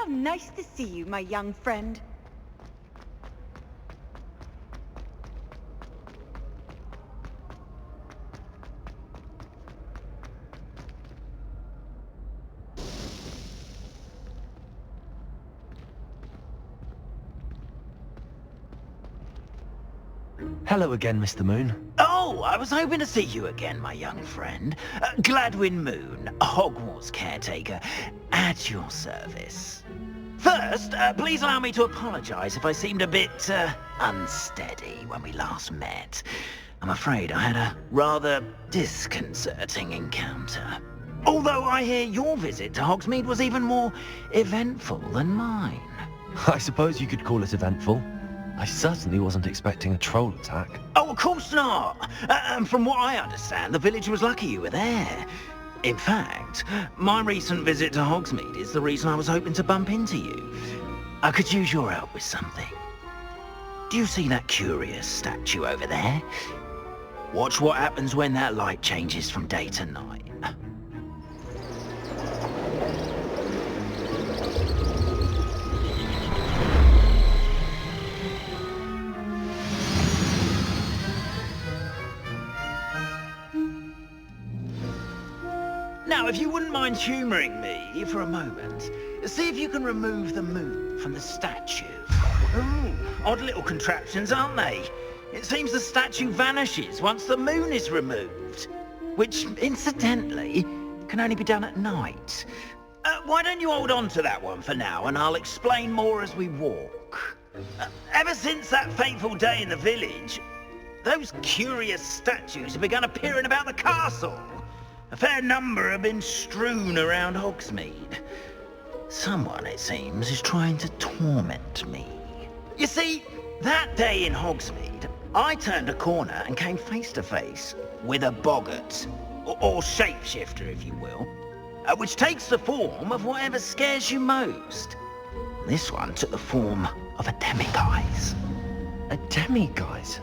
How nice to see you, my young friend. Hello again, Mr. Moon. Oh, I was hoping to see you again, my young friend. Gladwin Moon, Hogwarts caretaker, at your service. First, please allow me to apologize if I seemed a bit, unsteady when we last met. I'm afraid I had a rather disconcerting encounter. Although I hear your visit to Hogsmeade was even more eventful than mine. I suppose you could call it eventful. I certainly wasn't expecting a troll attack. Oh, of course not. And from what I understand, the village was lucky you were there. In fact, my recent visit to Hogsmeade is the reason I was hoping to bump into you. I could use your help with something. Do you see that curious statue over there? Watch what happens when that light changes from day to night. Now, if you wouldn't mind humouring me for a moment, see if you can remove the moon from the statue. Ooh, odd little contraptions, aren't they? It seems the statue vanishes once the moon is removed, which, incidentally, can only be done at night. Why don't you hold on to that one for now, and I'll explain more as we walk. Ever since that fateful day in the village, those curious statues have begun appearing about the castle. A fair number have been strewn around Hogsmeade. Someone, it seems, is trying to torment me. You see, that day in Hogsmeade, I turned a corner and came face to face with a boggart, or shapeshifter, if you will, which takes the form of whatever scares you most. This one took the form of a demiguise. A demiguise?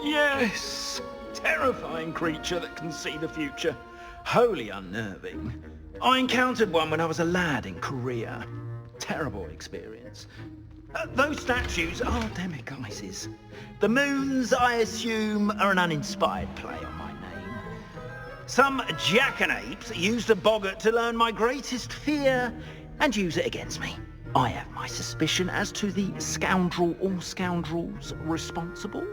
Yes! Terrifying creature that can see the future. Wholly unnerving. I encountered one when I was a lad in Korea. Terrible experience. Those statues are demiguises. The moons, I assume, are an uninspired play on my name. Some jackanapes used a boggart to learn my greatest fear and use it against me. I have my suspicion as to the scoundrel or scoundrels responsible.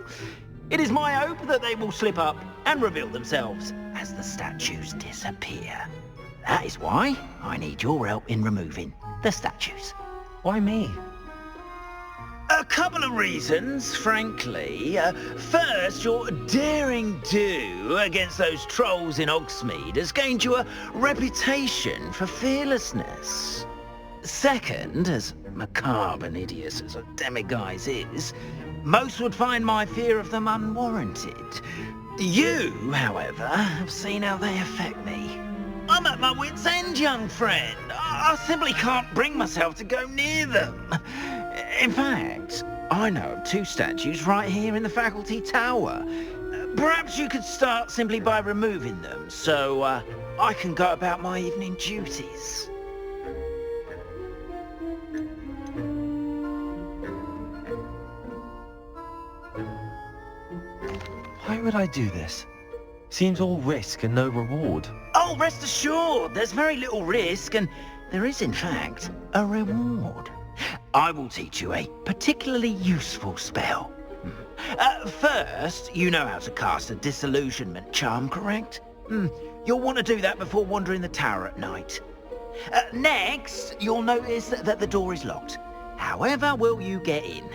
It is my hope that they will slip up and reveal themselves as the statues disappear. That is why I need your help in removing the statues. Why me? A couple of reasons, frankly. First, your daring do against those trolls in Hogsmeade has gained you a reputation for fearlessness. Second, as macabre and hideous as a demiguise is, most would find my fear of them unwarranted. You, however, have seen how they affect me. I'm at my wit's end, young friend. I simply can't bring myself to go near them. In fact, I know of two statues right here in the faculty tower. Perhaps you could start simply by removing them, so I can go about my evening duties. Why would I do this? Seems all risk and no reward. Oh, rest assured, there's very little risk, and there is, in fact, a reward. I will teach you a particularly useful spell. First, you know how to cast a disillusionment charm, correct? You'll want to do that before wandering the tower at night. Next, you'll notice that the door is locked. However will you get in?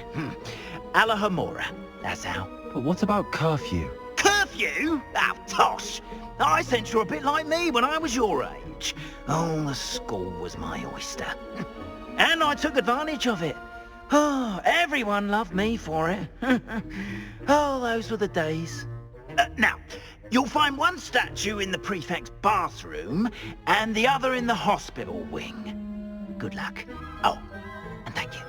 Alahomora, that's how. But what about curfew? Curfew? Ah, tosh! I sense you're a bit like me when I was your age. Oh, the school was my oyster. And I took advantage of it. Oh, everyone loved me for it. Oh, those were the days. Now, you'll find one statue in the prefect's bathroom and the other in the hospital wing. Good luck. Oh, and thank you.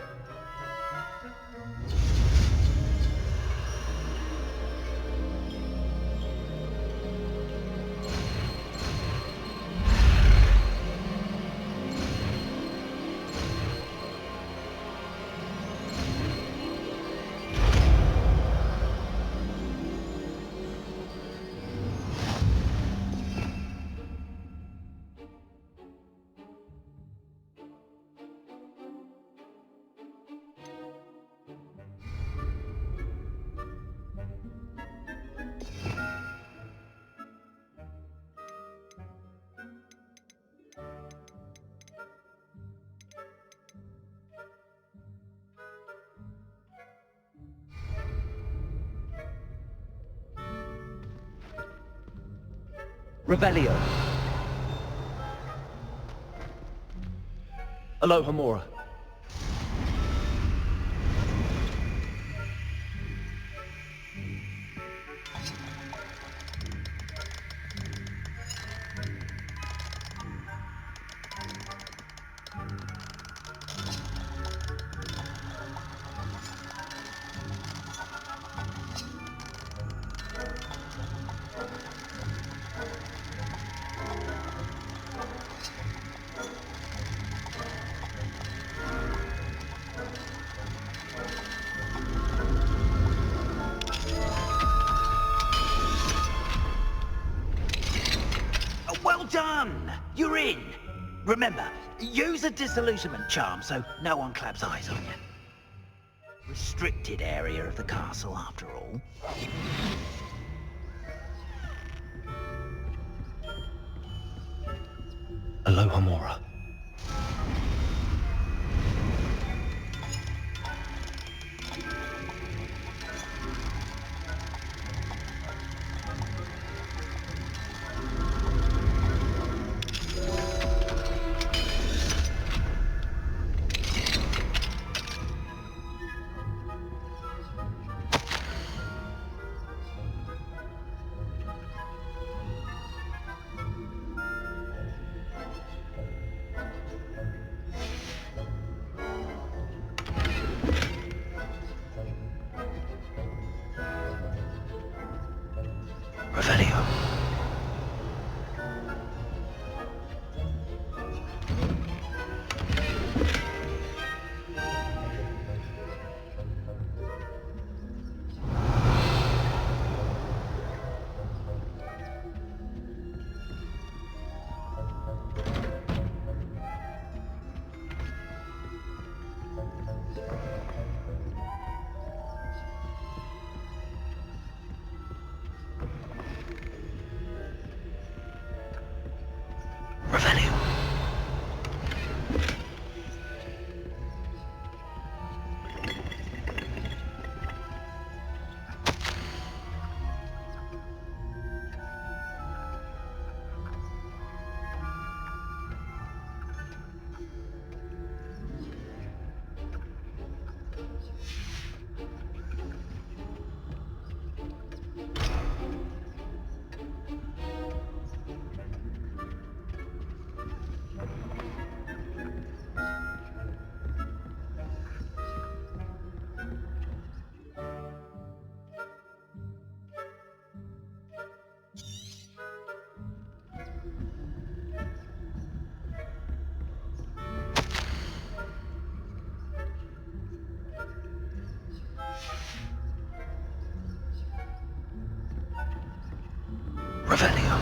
Revelio. Aloha Mora. Well done! You're in! Remember, use a disillusionment charm so no one claps eyes on you. Restricted area of the castle, after all. Aloha Mora. Revelio. Revelio. Revelio.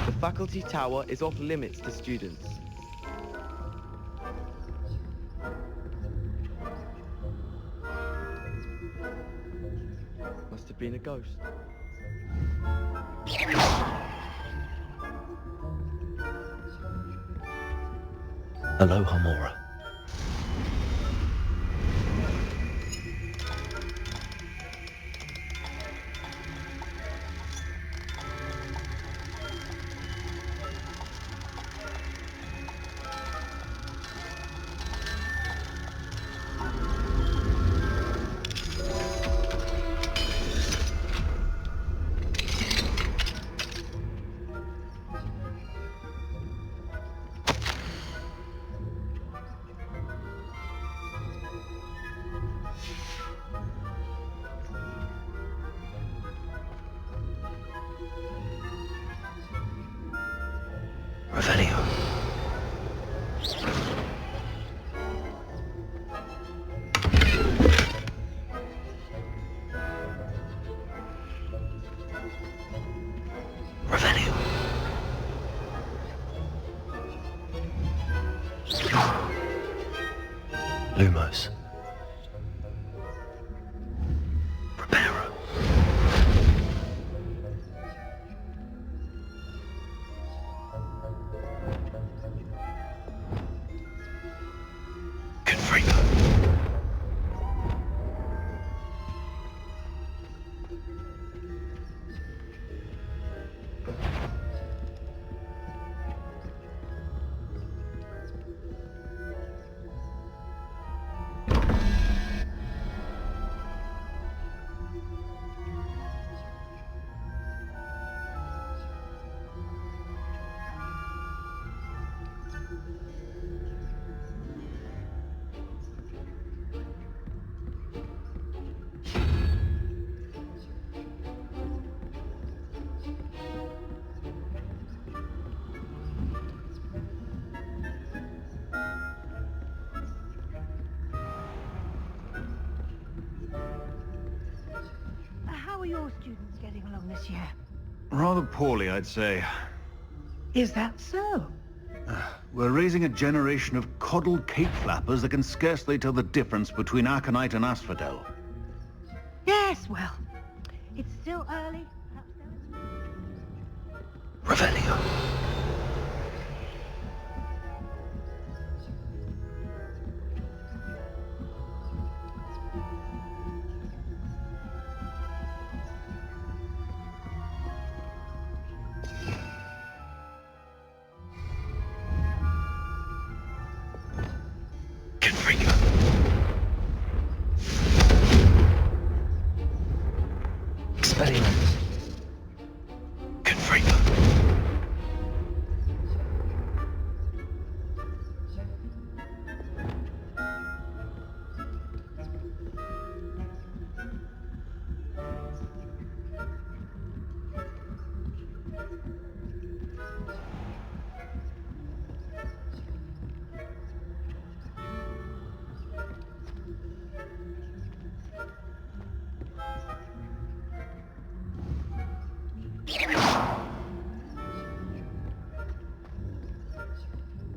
The faculty tower is off limits to students. Must have been a ghost. Aloha Mora. Revelio. Revelio. Lumos. Preparo. your students getting along this year? Rather poorly, I'd say. Is that so? We're raising a generation of coddled cape flappers that can scarcely tell the difference between aconite and asphodel. Yes, well, it's still early. Perhaps Revelio. Confringo. Expelliarmus. Confringo.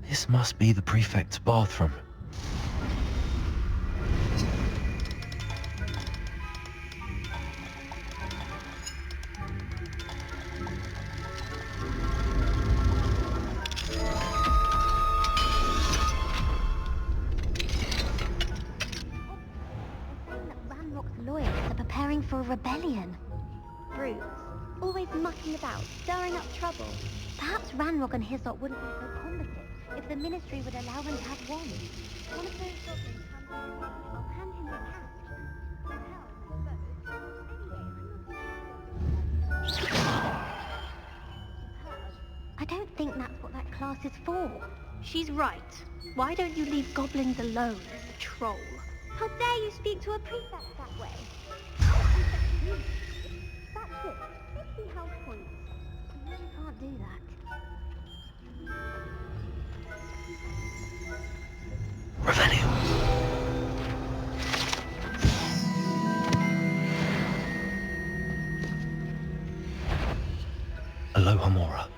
This must be the prefect's bathroom. Ranrock's lawyers are preparing for a rebellion. Brutes, always mucking about, stirring up trouble. Perhaps Ranrock and his lot wouldn't be so combative if the Ministry would allow them to have wands. One of those goblins comes. I'll hand him the cat. I don't think that's what that class is for. She's right. Why don't you leave goblins alone, the troll? How dare you speak to a prefect that way? That's it. 50 house points. You really can't do that. Revelio. Aloha Mora.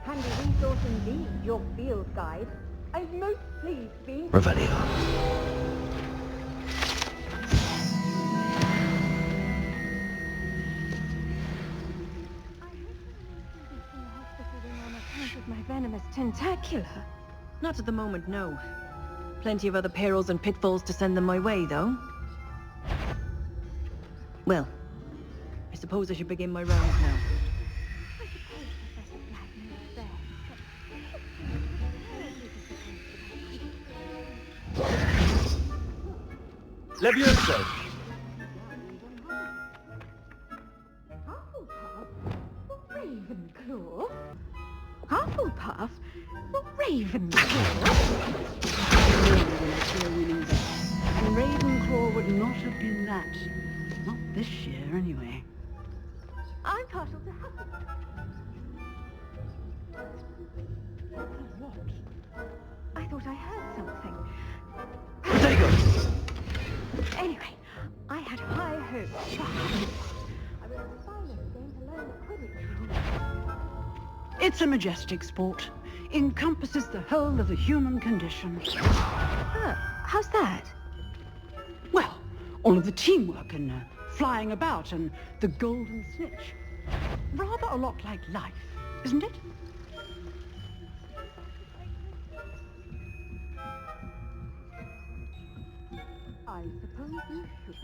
Handy resource indeed, your field guide. I'm most pleased being... Revelio. With my venomous tentacular. Not at the moment, no. Plenty of other perils and pitfalls to send them my way, though. Well, I suppose I should begin my rounds now. Levioso. Ravenclaw? Hufflepuff? Well, Ravenclaw? And Ravenclaw would not have been that. Not this year, anyway. I'm partial to Hufflepuff. What? I thought I heard something. Protego. Anyway, I had high hopes for Hufflepuff. I was finally going to learn the Quidditch rules. It's a majestic sport. Encompasses the whole of the human condition. How's that? Well, all of the teamwork and flying about and the golden snitch. Rather a lot like life, isn't it? I suppose you should.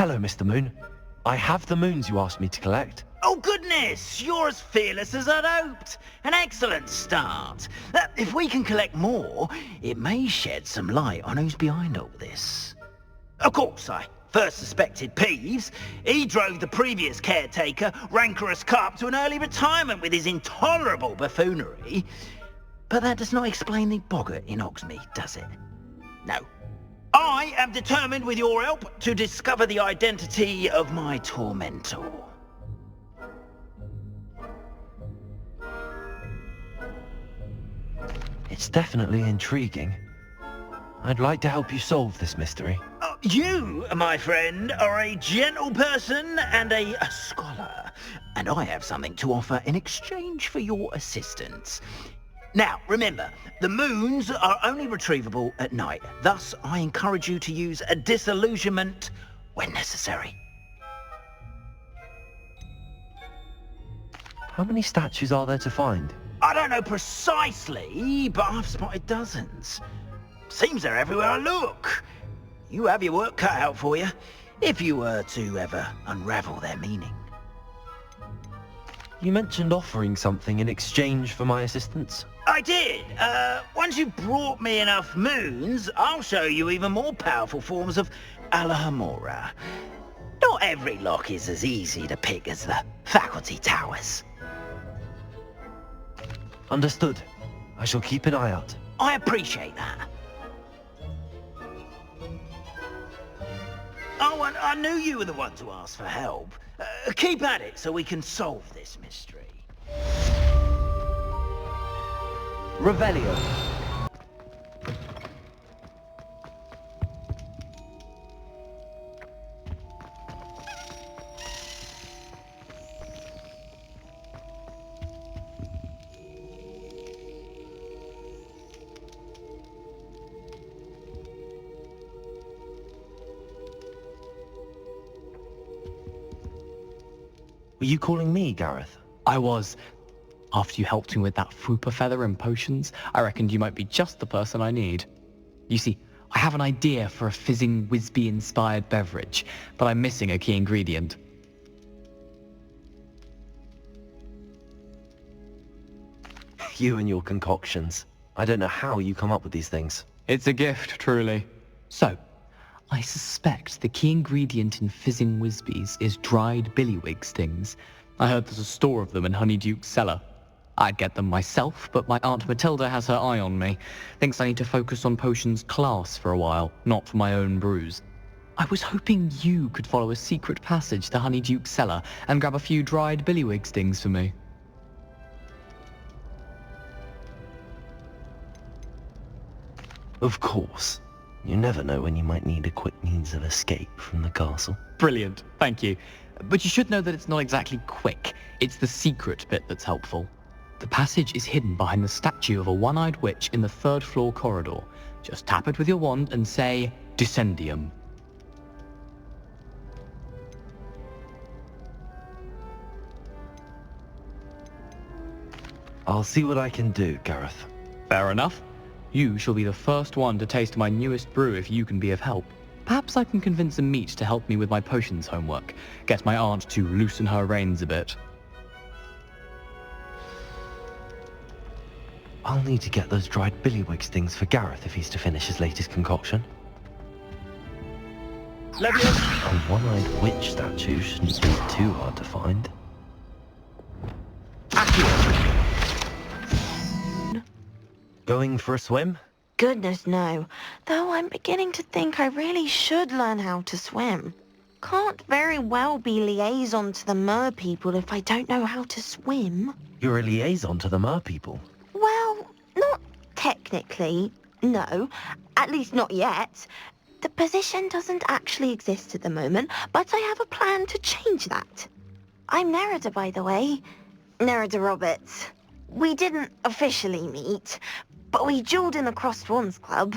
Hello, Mr. Moon. I have the moons you asked me to collect. Oh goodness, you're as fearless as I'd hoped. An excellent start. If we can collect more, it may shed some light on who's behind all this. Of course, I first suspected Peeves. He drove the previous caretaker, Rancorous Carp, to an early retirement with his intolerable buffoonery. But that does not explain the boggart in Hogsmeade, does it? No. I am determined, with your help, to discover the identity of my tormentor. It's definitely intriguing. I'd like to help you solve this mystery. You, my friend, are a gentle person and a scholar, and I have something to offer in exchange for your assistance. Now, remember, the moons are only retrievable at night. Thus, I encourage you to use a disillusionment when necessary. How many statues are there to find? I don't know precisely, but I've spotted dozens. Seems they're everywhere I look. You have your work cut out for you, if you were to ever unravel their meaning. You mentioned offering something in exchange for my assistance. I did. Once you've brought me enough moons, I'll show you even more powerful forms of Alahamora. Not every lock is as easy to pick as the faculty towers. Understood. I shall keep an eye out. I appreciate that. Oh, and I knew you were the one to ask for help. Keep at it so we can solve this mystery. Revelio. Were you calling me, Gareth? I was. After you helped me with that Fupa feather and potions, I reckoned you might be just the person I need. You see, I have an idea for a fizzing Wisby-inspired beverage, but I'm missing a key ingredient. You and your concoctions. I don't know how you come up with these things. It's a gift, truly. So, I suspect the key ingredient in fizzing Wisbies is dried billywig stings. I heard there's a store of them in Honeyduke's cellar. I'd get them myself, but my Aunt Matilda has her eye on me. Thinks I need to focus on potions class for a while, not for my own brews. I was hoping you could follow a secret passage to Honeyduke's cellar and grab a few dried billywig stings for me. Of course. You never know when you might need a quick means of escape from the castle. Brilliant, thank you. But you should know that it's not exactly quick. It's the secret bit that's helpful. The passage is hidden behind the statue of a one-eyed witch in the third-floor corridor. Just tap it with your wand and say, Descendium. I'll see what I can do, Gareth. Fair enough. You shall be the first one to taste my newest brew if you can be of help. Perhaps I can convince a meat to help me with my potions homework. Get my aunt to loosen her reins a bit. I'll need to get those dried billywig stings for Gareth if he's to finish his latest concoction. Love you. A one-eyed witch statue shouldn't be too hard to find. Going for a swim? Goodness no. Though I'm beginning to think I really should learn how to swim. Can't very well be liaison to the mer people if I don't know how to swim. You're a liaison to the mer people. Well, not technically, no. At least not yet. The position doesn't actually exist at the moment, but I have a plan to change that. I'm Nerida, by the way. Nerida Roberts. We didn't officially meet, but we duelled in the Crossed Wands Club.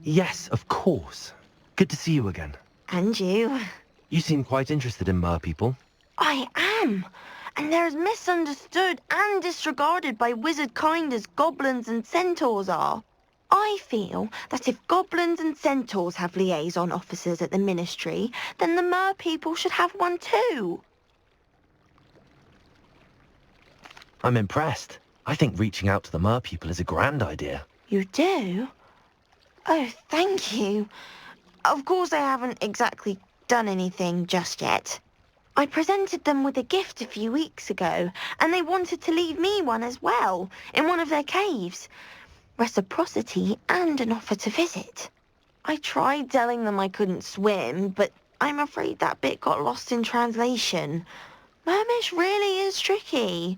Yes, of course. Good to see you again. And you. You seem quite interested in mer people. I am. And they're as misunderstood and disregarded by wizard kind as goblins and centaurs are. I feel that if goblins and centaurs have liaison officers at the Ministry, then the mer people should have one too. I'm impressed. I think reaching out to the mer people is a grand idea. You do? Oh, thank you. Of course I haven't exactly done anything just yet. I presented them with a gift a few weeks ago, and they wanted to leave me one as well, in one of their caves. Reciprocity and an offer to visit. I tried telling them I couldn't swim, but I'm afraid that bit got lost in translation. Mermish really is tricky.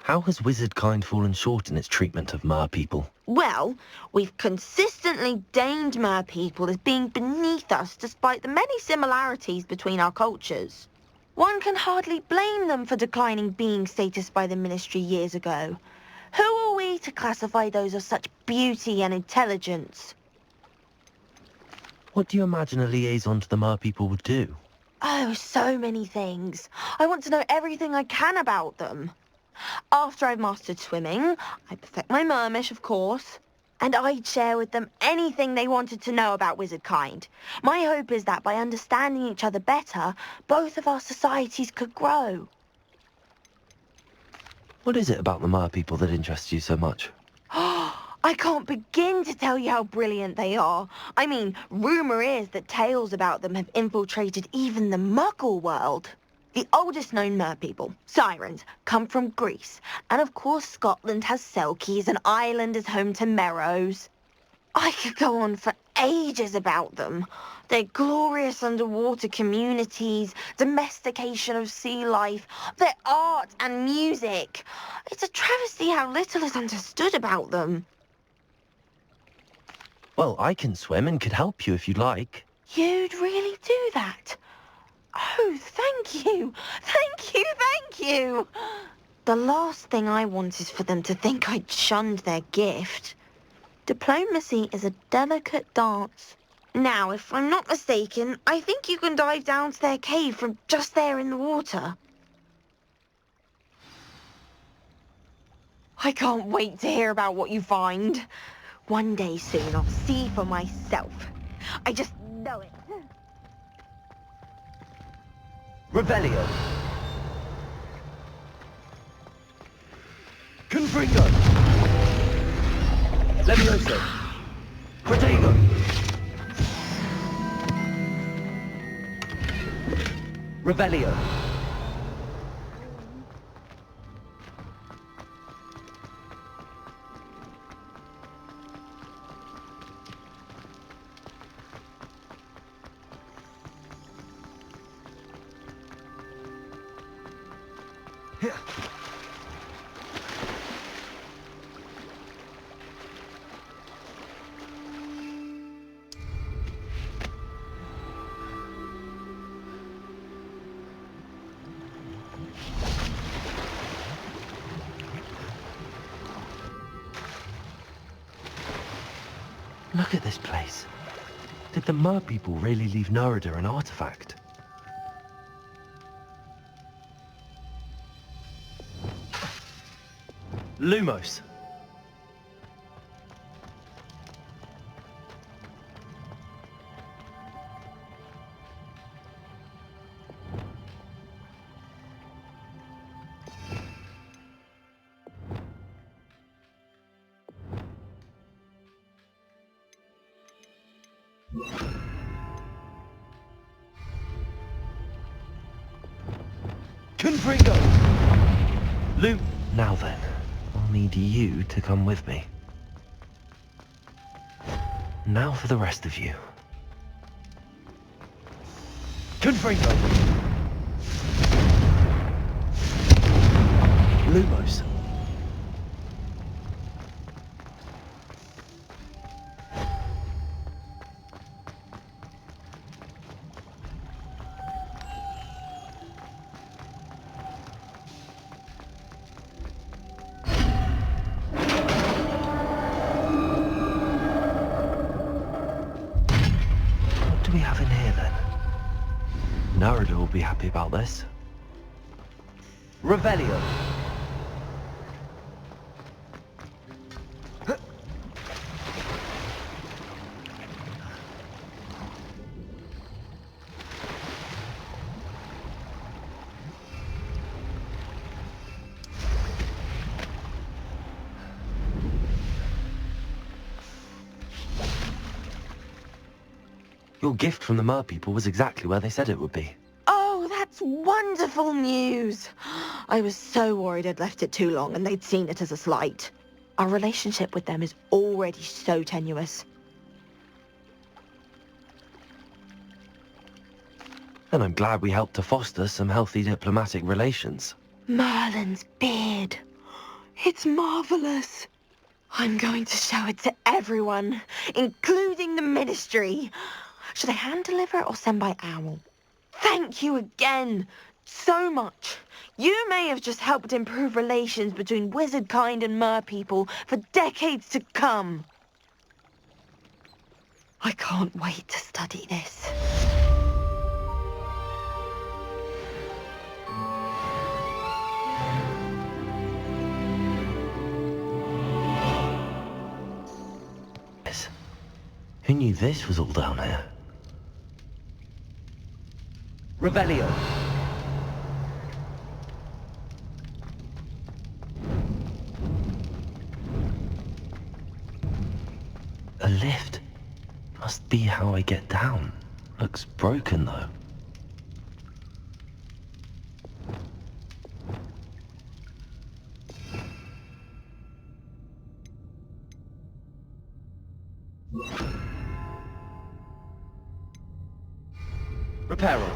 How has wizardkind fallen short in its treatment of mer people? Well, we've consistently deemed mer people as being beneath us despite the many similarities between our cultures. One can hardly blame them for declining being status by the Ministry years ago. Who are we to classify those of such beauty and intelligence? What do you imagine a liaison to the mer people would do? Oh, so many things. I want to know everything I can about them. After I've mastered swimming, I perfect my mermish, of course, and I'd share with them anything they wanted to know about wizardkind. My hope is that by understanding each other better, both of our societies could grow. What is it about the mer people that interests you so much? I can't begin to tell you how brilliant they are. I mean, rumour is that tales about them have infiltrated even the Muggle world. The oldest known mer people, sirens, come from Greece. And of course Scotland has Selkies and Ireland is home to Merrows. I could go on for ages about them. Their glorious underwater communities, domestication of sea life, their art and music. It's a travesty how little is understood about them. Well, I can swim and could help you if you'd like. You'd really do that? Oh, thank you! Thank you, thank you! The last thing I want is for them to think I'd shunned their gift. Diplomacy is a delicate dance. Now, if I'm not mistaken, I think you can dive down to their cave from just there in the water. I can't wait to hear about what you find. One day soon I'll see for myself. I just know it. Revelio! Confringo! Levioso! Protego! Revelio! Look at this place. Did the mer people really leave Nerida an artifact? Lumos! Confringo! Now then, I'll need you to come with me. Now for the rest of you. Confringo! Lumos! What do we have in here then? Nerida will be happy about this. Revelio! Your gift from the Mer people was exactly where they said it would be. Oh, that's wonderful news. I was so worried I'd left it too long and they'd seen it as a slight. Our relationship with them is already so tenuous. And I'm glad we helped to foster some healthy diplomatic relations. Merlin's beard. It's marvelous. I'm going to show it to everyone, including the Ministry. Should I hand deliver it or send by owl? Thank you again so much. You may have just helped improve relations between wizard kind and mer people for decades to come. I can't wait to study this. Who knew this was all down here? Revelio. A lift. Must be how I get down. Looks broken though. Reparo.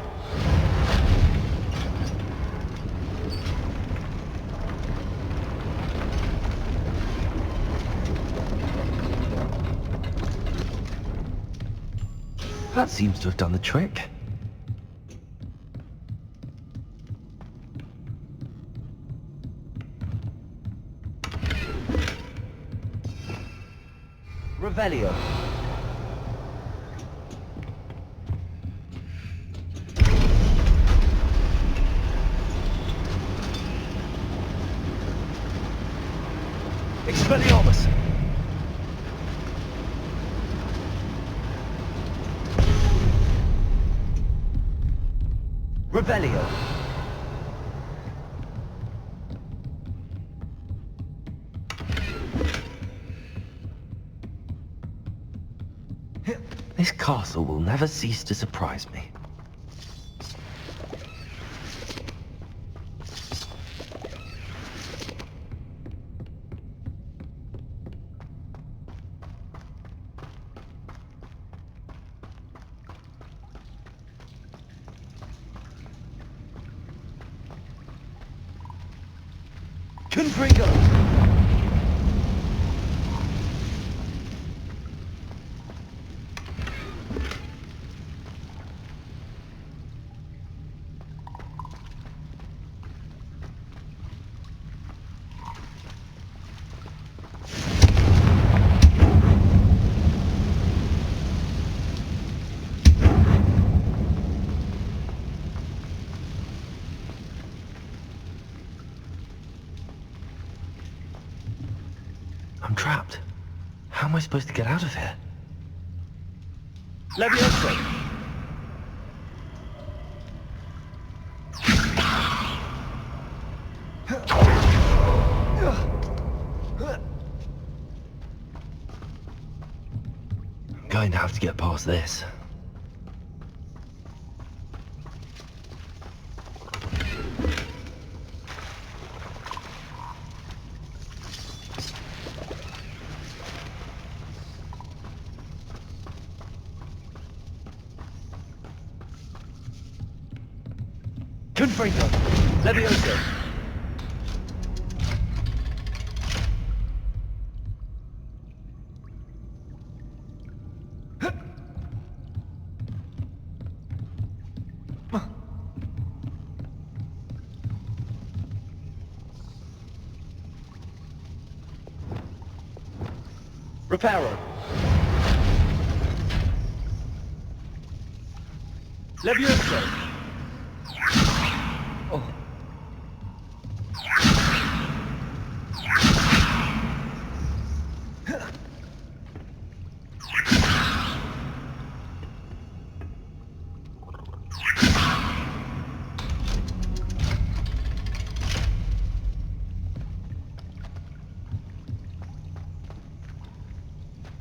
That seems to have done the trick. Revelio. Expelliarmus. Revelio. This castle will never cease to surprise me. Confringo. I'm trapped. How am I supposed to get out of here? Levioso. I'm going to have to get past this. Confringo. Levioso. Reparo. Levioso. Oh.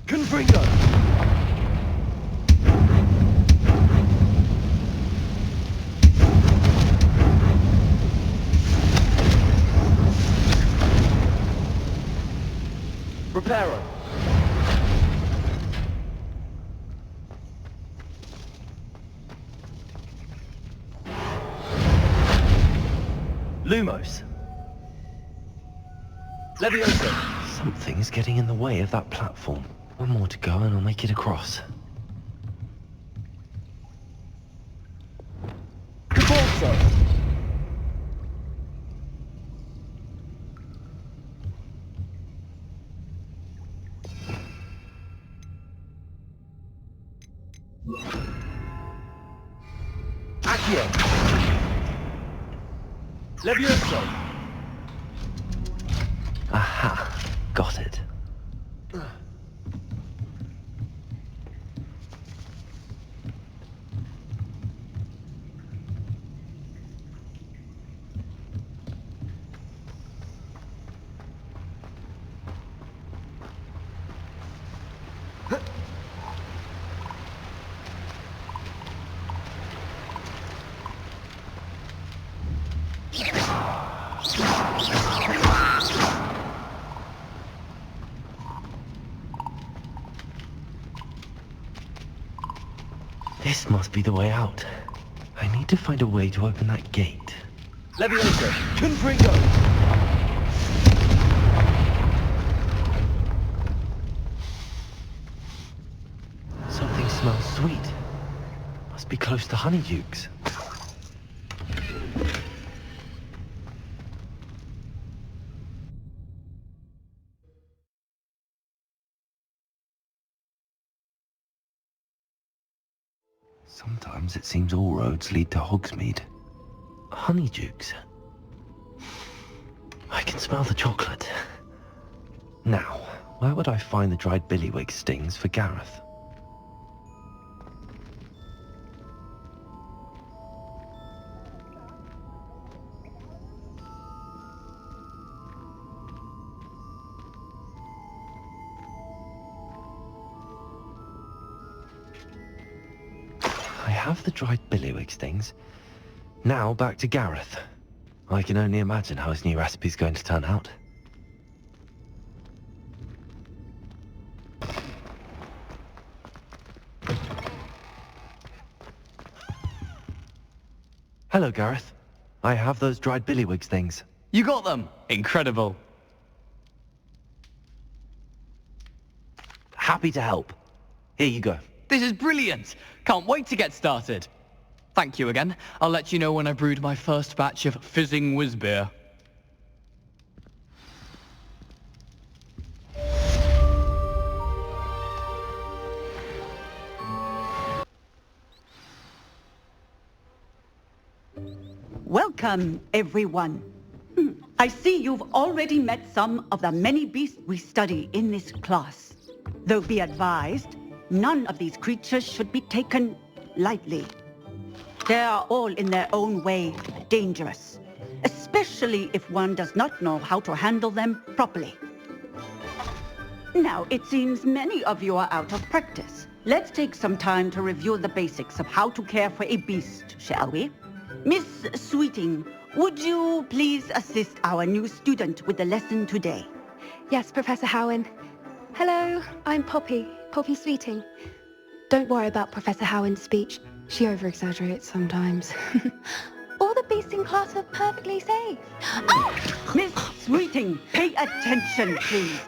Confringo. Reparo. Lumos! Levioso. Something's getting in the way of that platform. One more to go and I'll make it across. Caporzo. Accio. Levioso. Aha! Got it. This must be the way out. I need to find a way to open that gate. Levioso. Confringo. Something smells sweet. Must be close to Honeydukes. Sometimes it seems all roads lead to Hogsmeade. Honeydukes. I can smell the chocolate. Now, where would I find the dried billywig stings for Gareth? I have the dried billywig stings. Now back to Gareth. I can only imagine how his new recipe's going to turn out. Hello, Gareth. I have those dried billywig stings. You got them! Incredible. Happy to help. Here you go. This is brilliant! Can't wait to get started. Thank you again. I'll let you know when I brewed my first batch of fizzing whizbeer. Welcome, everyone. I see you've already met some of the many beasts we study in this class. Though be advised, none of these creatures should be taken lightly. They are all in their own way dangerous, especially if one does not know how to handle them properly. Now, it seems many of you are out of practice. Let's take some time to review the basics of how to care for a beast, shall we? Miss Sweeting, would you please assist our new student with the lesson today? Yes, Professor Howen. Hello, I'm Poppy Sweeting. Don't worry about Professor Howen's speech. She over-exaggerates sometimes. All the beasts in class are perfectly safe. Oh! Miss Sweeting, pay attention, please.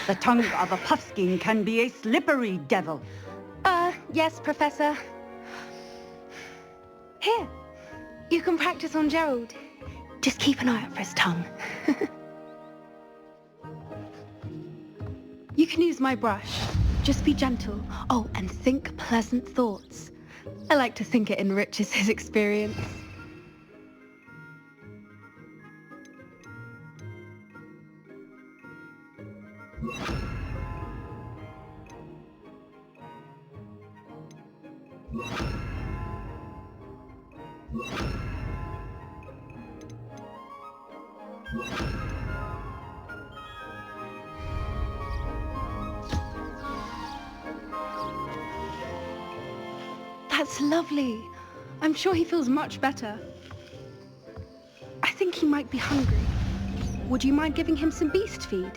The tongue of a puffskein can be a slippery devil. Yes, Professor. Here, you can practice on Gerald. Just keep an eye out for his tongue. You can use my brush. Just be gentle. Oh, and think pleasant thoughts. I like to think it enriches his experience. That's lovely. I'm sure he feels much better. I think he might be hungry. Would you mind giving him some beast feed?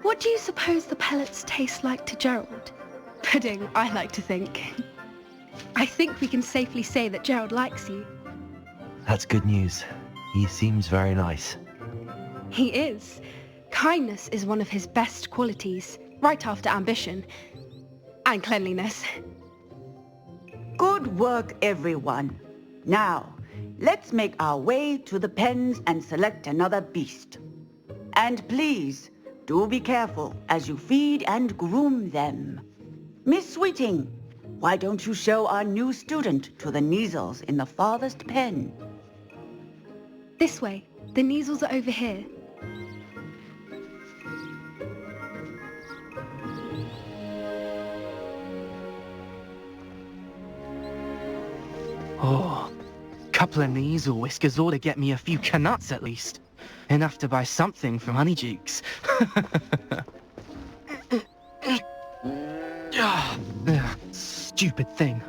What do you suppose the pellets taste like to Gerald? Pudding, I like to think. I think we can safely say that Gerald likes you. That's good news. He seems very nice. He is. Kindness is one of his best qualities, right after ambition. And cleanliness. Good work, everyone. Now, let's make our way to the pens and select another beast. And please, do be careful as you feed and groom them. Miss Sweeting, why don't you show our new student to the Kneazles in the farthest pen? This way. The Kneazles are over here. Oh, couple of Kneazle whiskers ought to get me a few canuts at least. Enough to buy something from Honeydukes. Stupid thing.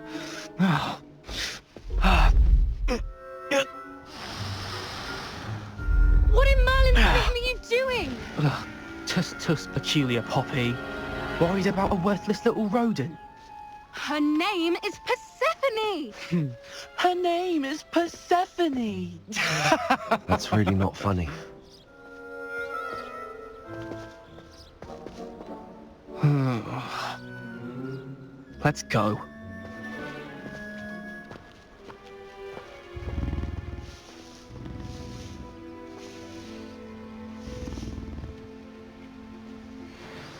What in Merlin's name are you doing? Tuss peculiar Poppy. Worried about a worthless little rodent. Her name is Persephone! Her name is Persephone! That's really not funny. Let's go.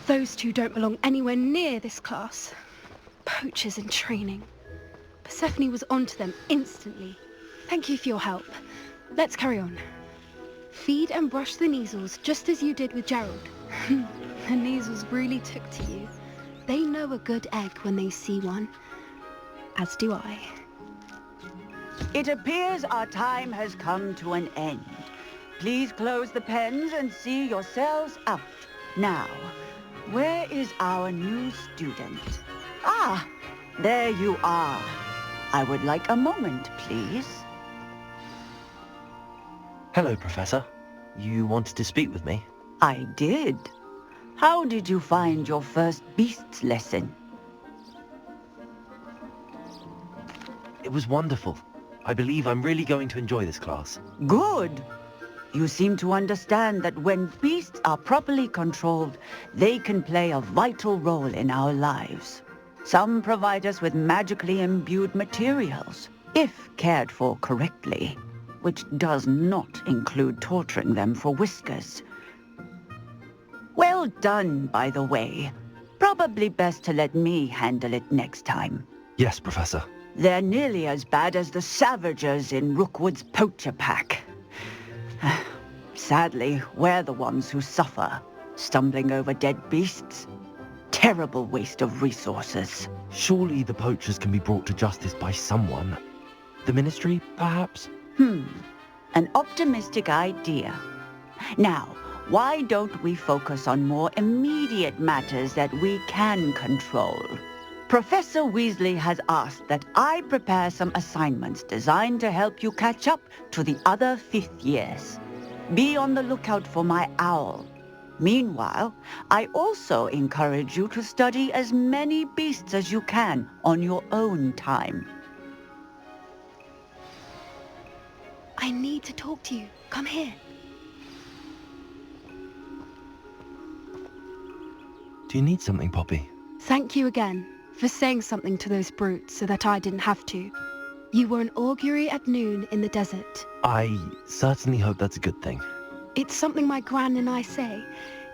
Those two don't belong anywhere near this class. Poachers in training. Persephone was onto them instantly. Thank you for your help. Let's carry on. Feed and brush the Kneazles just as you did with Gerald. The Kneazles really took to you. They know a good egg when they see one. As do I. It appears our time has come to an end. Please close the pens and see yourselves out. Now, where is our new student? Ah, there you are. I would like a moment, please. Hello, Professor. You wanted to speak with me? I did. How did you find your first beasts lesson? It was wonderful. I believe I'm really going to enjoy this class. Good. You seem to understand that when beasts are properly controlled, they can play a vital role in our lives. Some provide us with magically imbued materials, if cared for correctly, which does not include torturing them for whiskers. Well done, by the way. Probably best to let me handle it next time. Yes, Professor. They're nearly as bad as the Savagers in Rookwood's poacher pack. Sadly, we're the ones who suffer, stumbling over dead beasts. Terrible waste of resources. Surely the poachers can be brought to justice by someone. The Ministry, perhaps? An optimistic idea. Now, why don't we focus on more immediate matters that we can control? Professor Weasley has asked that I prepare some assignments designed to help you catch up to the other 5th years. Be on the lookout for my owl. Meanwhile, I also encourage you to study as many beasts as you can on your own time. I need to talk to you. Come here. Do you need something, Poppy? Thank you again for saying something to those brutes so that I didn't have to. You were an augury at noon in the desert. I certainly hope that's a good thing. It's something my gran and I say.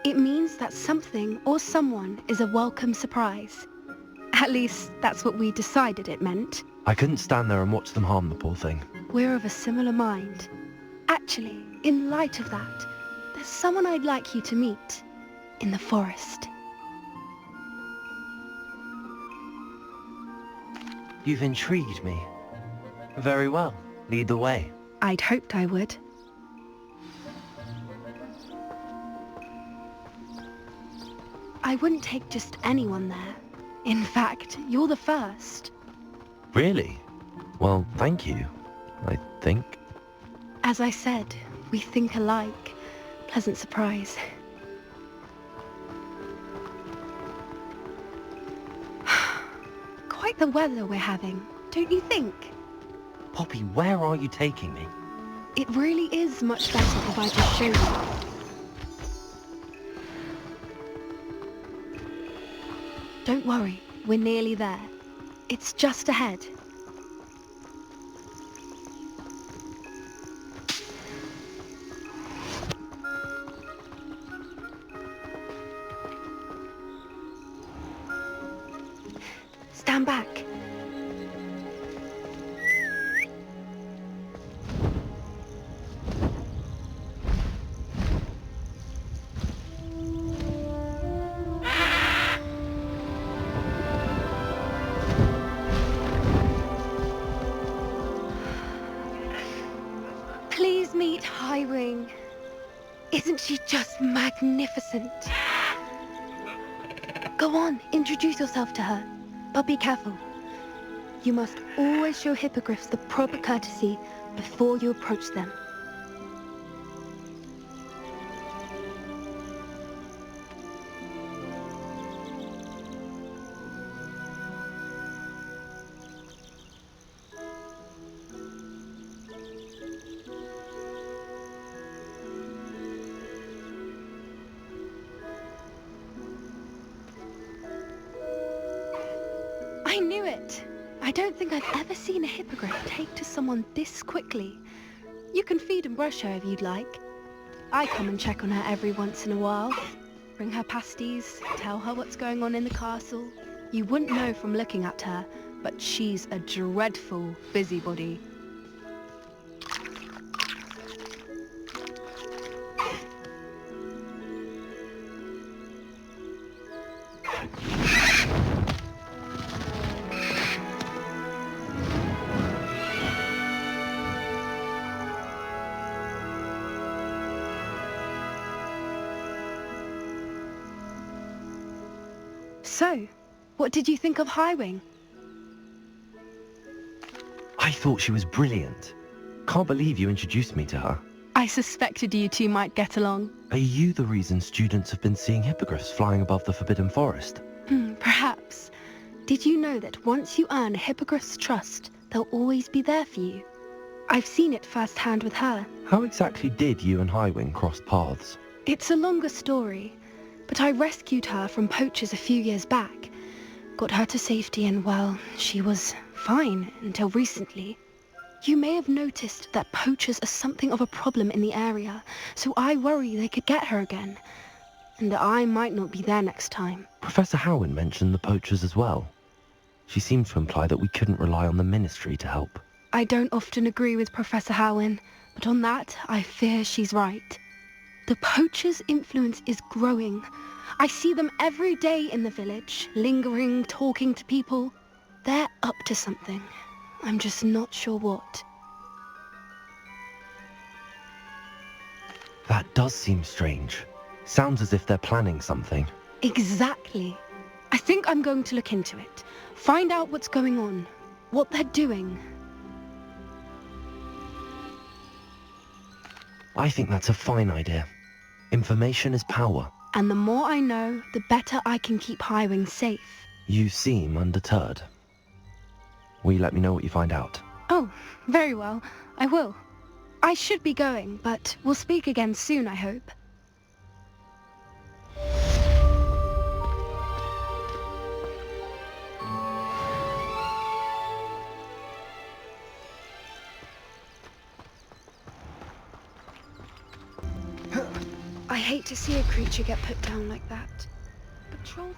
It means that something or someone is a welcome surprise. At least, that's what we decided it meant. I couldn't stand there and watch them harm the poor thing. We're of a similar mind. Actually, in light of that, there's someone I'd like you to meet. In the forest. You've intrigued me. Very well. Lead the way. I'd hoped I would. I wouldn't take just anyone there. In fact, you're the first. Really? Well, thank you, I think. As I said, we think alike. Pleasant surprise. Quite the weather we're having, don't you think? Poppy, where are you taking me? It really is much better if I just show you. Don't worry, we're nearly there. It's just ahead. Stand back. Please meet Highwing. Isn't she just magnificent? Go on, introduce yourself to her. But be careful. You must always show hippogriffs the proper courtesy before you approach them. I knew it! I don't think I've ever seen a hippogriff take to someone this quickly. You can feed and brush her if you'd like. I come and check on her every once in a while. Bring her pasties, tell her what's going on in the castle. You wouldn't know from looking at her, but she's a dreadful busybody. So, what did you think of Highwing? I thought she was brilliant. Can't believe you introduced me to her. I suspected you two might get along. Are you the reason students have been seeing hippogriffs flying above the Forbidden Forest? Perhaps. Did you know that once you earn a hippogriff's trust, they'll always be there for you? I've seen it firsthand with her. How exactly did you and Highwing cross paths? It's a longer story, but I rescued her from poachers a few years back. Got her to safety and, well, she was fine until recently. You may have noticed that poachers are something of a problem in the area, so I worry they could get her again. And that I might not be there next time. Professor Howin mentioned the poachers as well. She seemed to imply that we couldn't rely on the Ministry to help. I don't often agree with Professor Howin, but on that, I fear she's right. The poachers' influence is growing. I see them every day in the village, lingering, talking to people. They're up to something. I'm just not sure what. That does seem strange. Sounds as if they're planning something. Exactly. I think I'm going to look into it. Find out what's going on. What they're doing. I think that's a fine idea. Information is power. And the more I know, the better I can keep Highwing safe. You seem undeterred. Will you let me know what you find out? Oh, very well. I will. I should be going, but we'll speak again soon, I hope. I hate to see a creature get put down like that. Patrol them.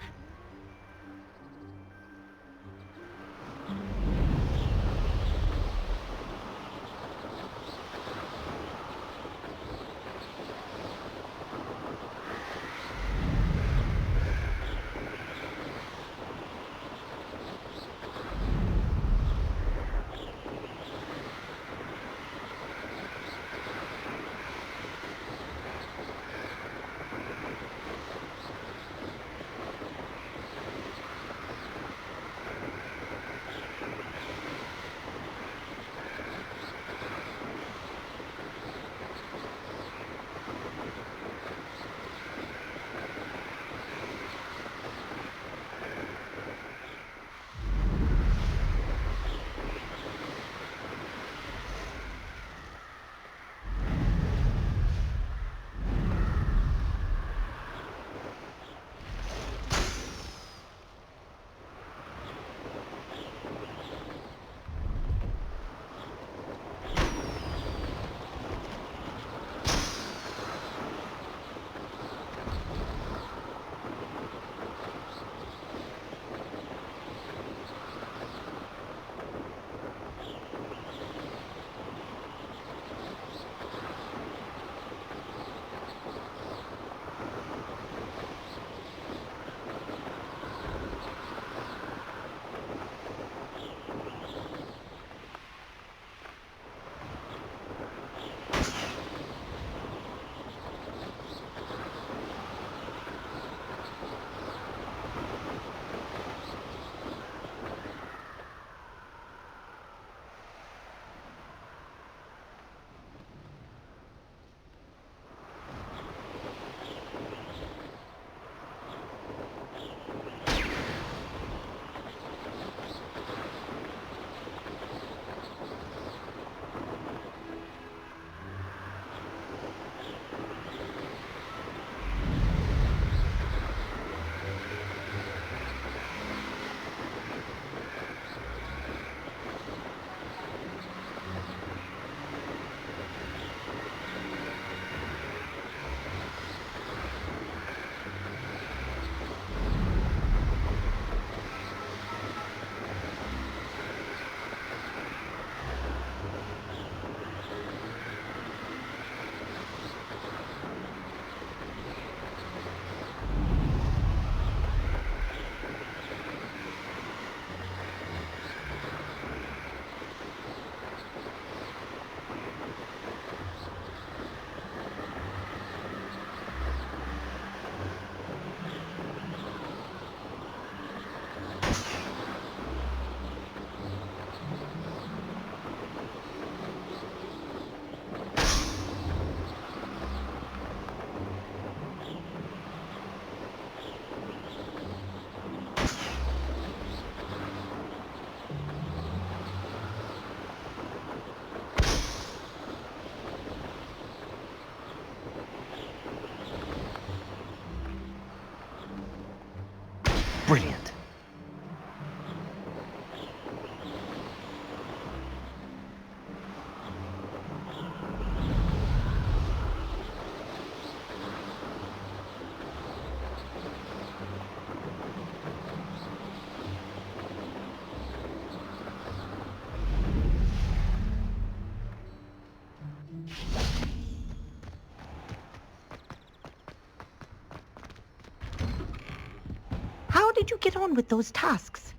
did you get on with those tasks?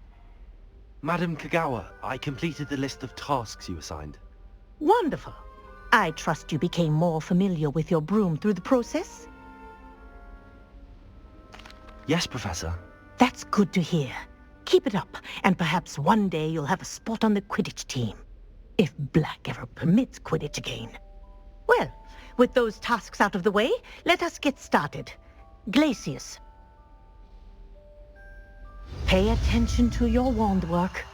Madam Kagawa, I completed the list of tasks you assigned. Wonderful. I trust you became more familiar with your broom through the process? Yes, Professor. That's good to hear. Keep it up, and perhaps one day you'll have a spot on the Quidditch team. If Black ever permits Quidditch again. Well, with those tasks out of the way, let us get started. Glacius. Pay attention to your wand work.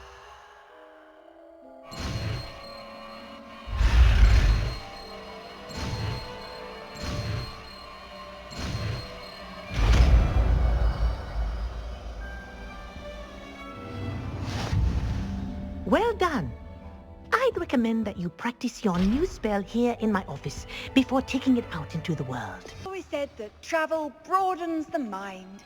Well done. I'd recommend that you practice your new spell here in my office before taking it out into the world. Always said that travel broadens the mind.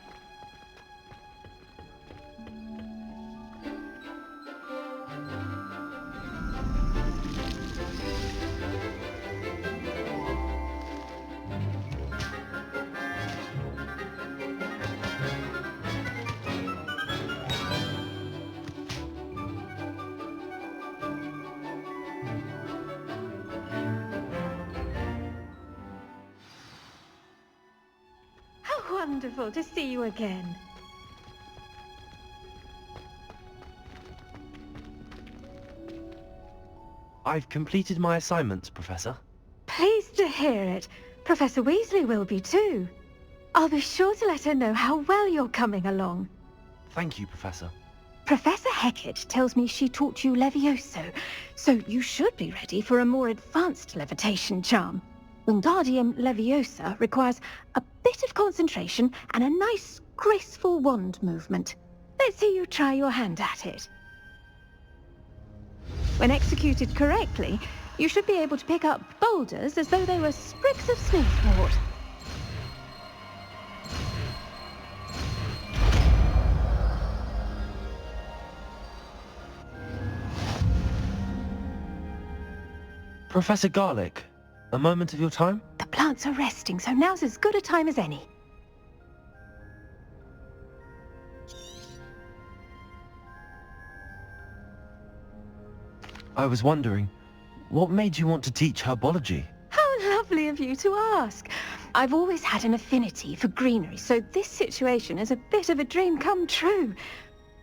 Wonderful to see you again. I've completed my assignments, Professor. Pleased to hear it. Professor Weasley will be too. I'll be sure to let her know how well you're coming along. Thank you, Professor. Professor Hecat tells me she taught you Levioso, so you should be ready for a more advanced levitation charm. Wingardium Leviosa requires a bit of concentration and a nice, graceful wand movement. Let's see you try your hand at it. When executed correctly, you should be able to pick up boulders as though they were sprigs of sneezewort. Professor Garlick, a moment of your time? The plants are resting, so now's as good a time as any. I was wondering, what made you want to teach herbology? How lovely of you to ask. I've always had an affinity for greenery, so this situation is a bit of a dream come true.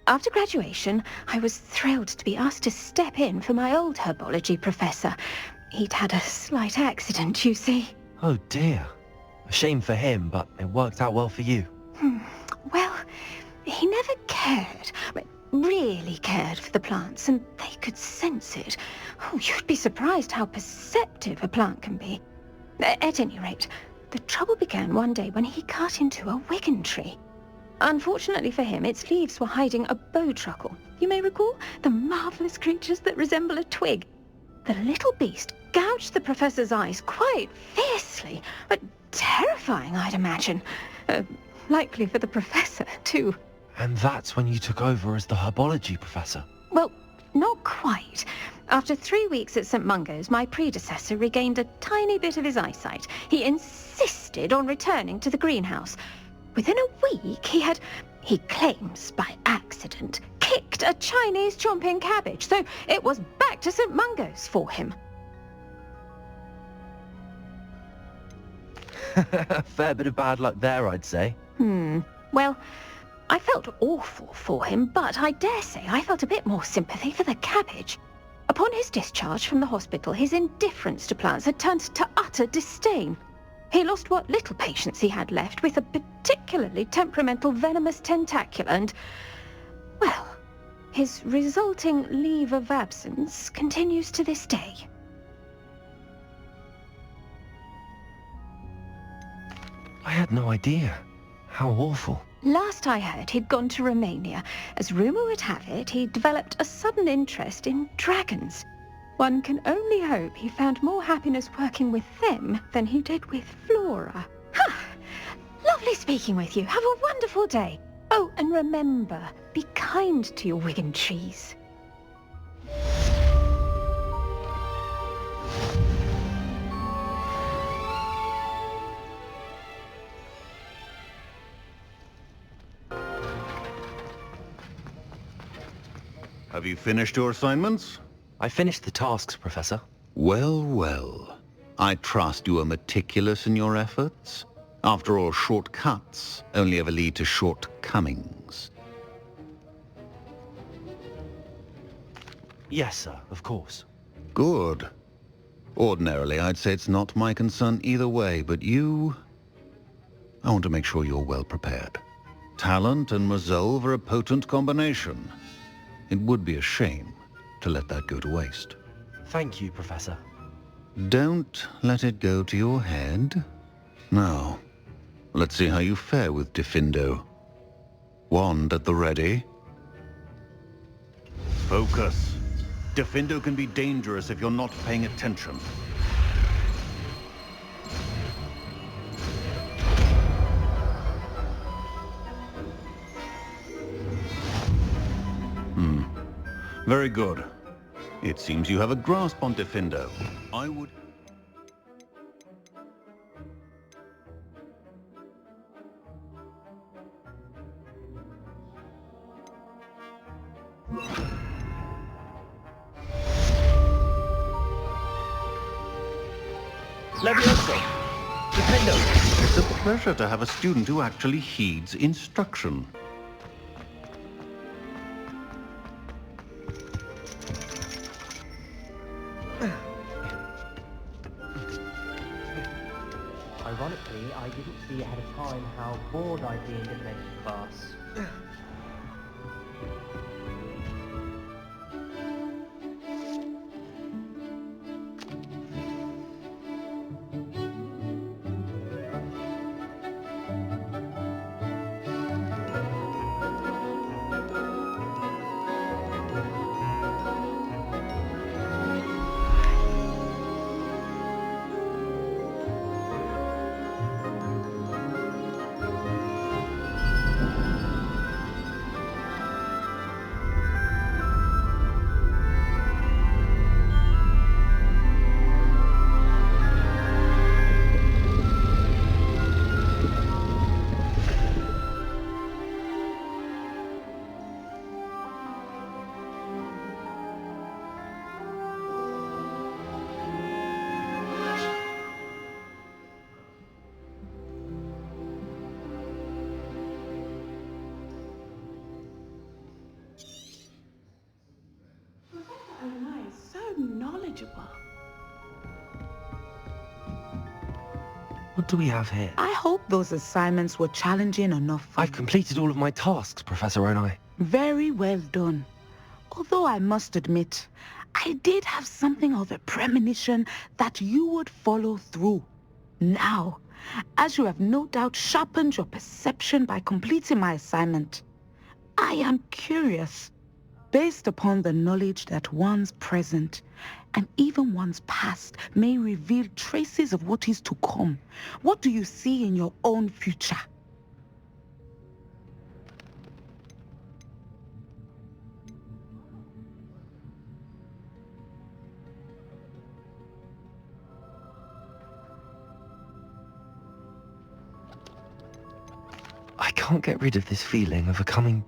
After graduation, I was thrilled to be asked to step in for my old herbology professor. He'd had a slight accident, you see. Oh dear. A shame for him, but it worked out well for you. Well, he never cared, really cared for the plants, and they could sense it. Oh, you'd be surprised how perceptive a plant can be. At any rate, the trouble began one day when he cut into a wigan tree. Unfortunately for him, its leaves were hiding a bowtruckle. You may recall the marvellous creatures that resemble a twig. The little beast gouged the professor's eyes quite fiercely. Terrifying, I'd imagine. Likely for the professor, too. And that's when you took over as the herbology professor? Well, not quite. After 3 weeks at St. Mungo's, my predecessor regained a tiny bit of his eyesight. He insisted on returning to the greenhouse. Within a week, he claims by accident, kicked a Chinese chomping cabbage, so it was back to St. Mungo's for him. Fair bit of bad luck there, I'd say. Well, I felt awful for him, but I dare say I felt a bit more sympathy for the cabbage. Upon his discharge from the hospital, his indifference to plants had turned to utter disdain. He lost what little patience he had left with a particularly temperamental venomous tentacula and, well, his resulting leave of absence continues to this day. I had no idea. How awful. Last I heard, he'd gone to Romania. As rumour would have it, he developed a sudden interest in dragons. One can only hope he found more happiness working with them than he did with Flora. Lovely speaking with you. Have a wonderful day. Oh, and remember, be kind to your wigan trees. Have you finished your assignments? I finished the tasks, Professor. Well, well. I trust you are meticulous in your efforts. After all, shortcuts only ever lead to shortcomings. Yes, sir, of course. Good. Ordinarily, I'd say it's not my concern either way, but you... I want to make sure you're well prepared. Talent and resolve are a potent combination. It would be a shame to let that go to waste. Thank you, Professor. Don't let it go to your head. Now, let's see how you fare with Diffindo. Wand at the ready. Focus. Diffindo can be dangerous if you're not paying attention. Very good. It seems you have a grasp on Diffindo. I would... Levioso! Diffindo! It's a pleasure to have a student who actually heeds instruction. Ironically, I didn't see ahead of time how bored I'd be in divination class. What do we have here? I hope those assignments were challenging enough for I've completed all of my tasks, Professor Onai. Very well done. Although I must admit, I did have something of a premonition that you would follow through. Now, as you have no doubt sharpened your perception by completing my assignment, I am curious, based upon the knowledge that one's present and even one's past may reveal traces of what is to come. What do you see in your own future? I can't get rid of this feeling of a coming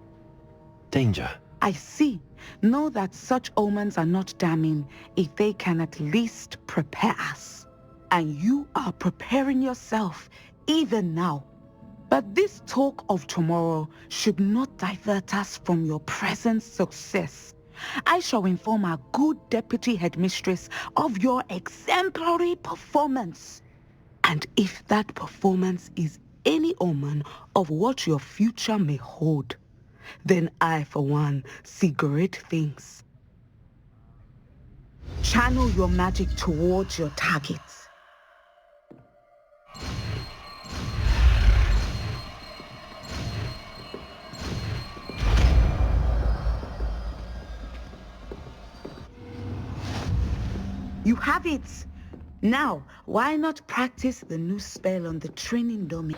danger. I see. Know that such omens are not damning if they can at least prepare us. And you are preparing yourself even now. But this talk of tomorrow should not divert us from your present success. I shall inform our good deputy headmistress of your exemplary performance. And if that performance is any omen of what your future may hold, then I, for one, see great things. Channel your magic towards your targets. You have it! Now, why not practice the new spell on the training dummy?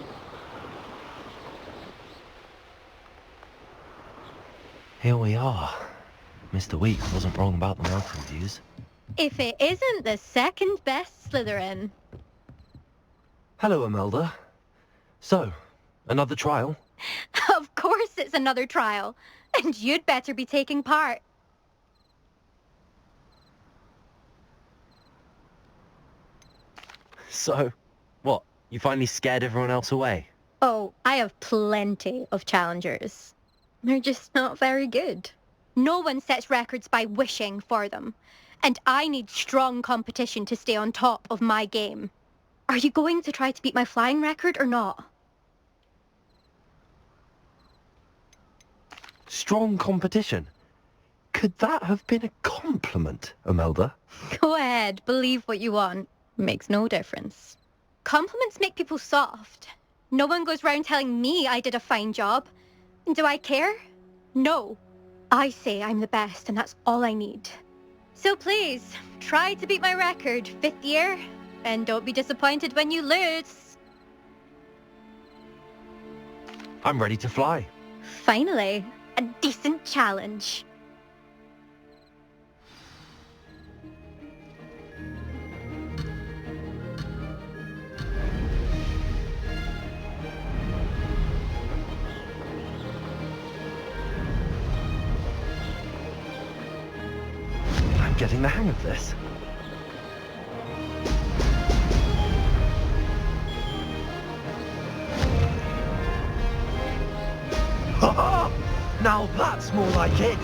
Here we are. Mr. Weeks wasn't wrong about the Mountain Views. If it isn't the second best Slytherin. Hello, Imelda. So, another trial? Of course it's another trial. And you'd better be taking part. So, what? You finally scared everyone else away? Oh, I have plenty of challengers. They're just not very good. No one sets records by wishing for them. And I need strong competition to stay on top of my game. Are you going to try to beat my flying record or not? Strong competition? Could that have been a compliment, Imelda? Go ahead, believe what you want. Makes no difference. Compliments make people soft. No one goes round telling me I did a fine job. Do I care? No. I say I'm the best and that's all I need. So please, try to beat my record, 5th year, and don't be disappointed when you lose. I'm ready to fly. Finally, a decent challenge. I'm getting the hang of this. Ha ha! Now that's more like it!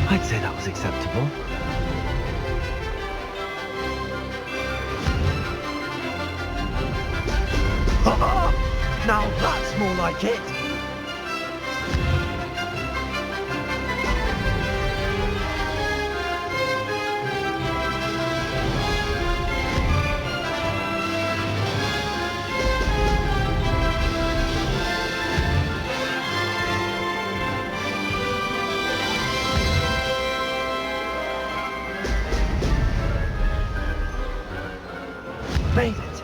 I'd say that was acceptable. Ha ha! Now that's more like it! Made it!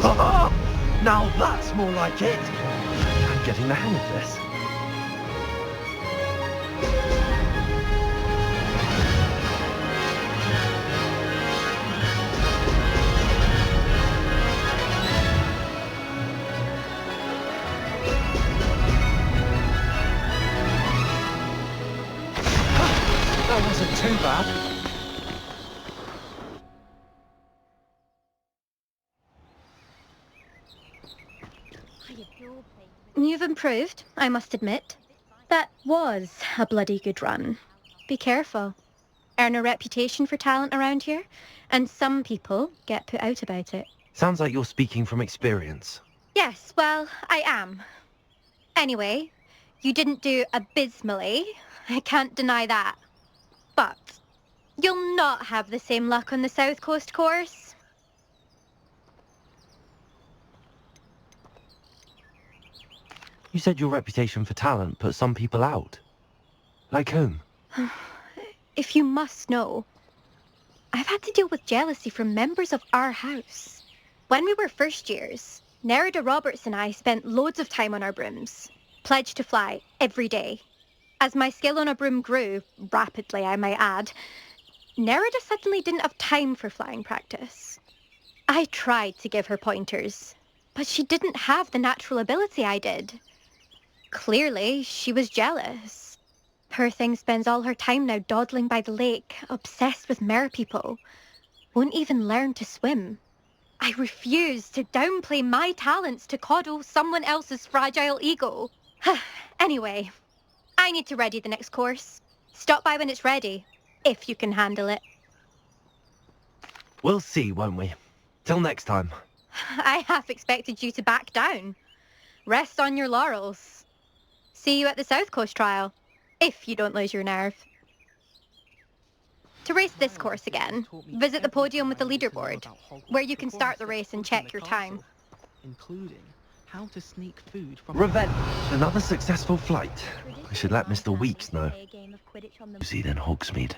Ha ha! Now that's more like it! I'm getting the hang of this. That wasn't too bad. You've improved, I must admit. That was a bloody good run. Be careful. Earn a reputation for talent around here, and some people get put out about it. Sounds like you're speaking from experience. Yes, well, I am. Anyway, you didn't do abysmally. I can't deny that. But you'll not have the same luck on the South Coast course. You said your reputation for talent put some people out. Like whom? If you must know, I've had to deal with jealousy from members of our house. When we were first years, Nerida Roberts and I spent loads of time on our brooms, pledged to fly every day. As my skill on a broom grew, rapidly I might add, Nerida suddenly didn't have time for flying practice. I tried to give her pointers, but she didn't have the natural ability I did. Clearly, she was jealous. Poor thing spends all her time now dawdling by the lake, obsessed with merpeople. Won't even learn to swim. I refuse to downplay my talents to coddle someone else's fragile ego. Anyway, I need to ready the next course. Stop by when it's ready, if you can handle it. We'll see, won't we? Till next time. I half expected you to back down. Rest on your laurels. See you at the South Coast trial, if you don't lose your nerve. To race this course again, visit the podium with the leaderboard, where you can start the race and check your time. Including how to sneak food from... Revenge! Another successful flight. I should let Mr. Weeks know. See you then, Hogsmeade.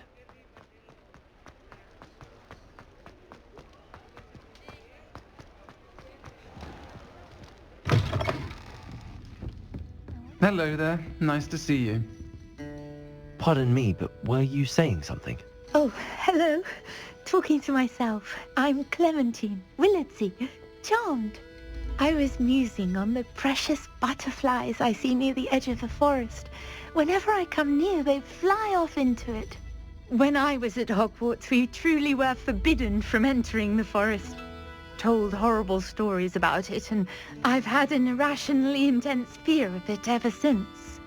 Hello there. Nice to see you. Pardon me, but were you saying something? Oh, hello. Talking to myself. I'm Clementine Willardsey. Charmed. I was musing on the precious butterflies I see near the edge of the forest. Whenever I come near, they fly off into it. When I was at Hogwarts, we truly were forbidden from entering the forest. Told horrible stories about it, and I've had an irrationally intense fear of it ever since.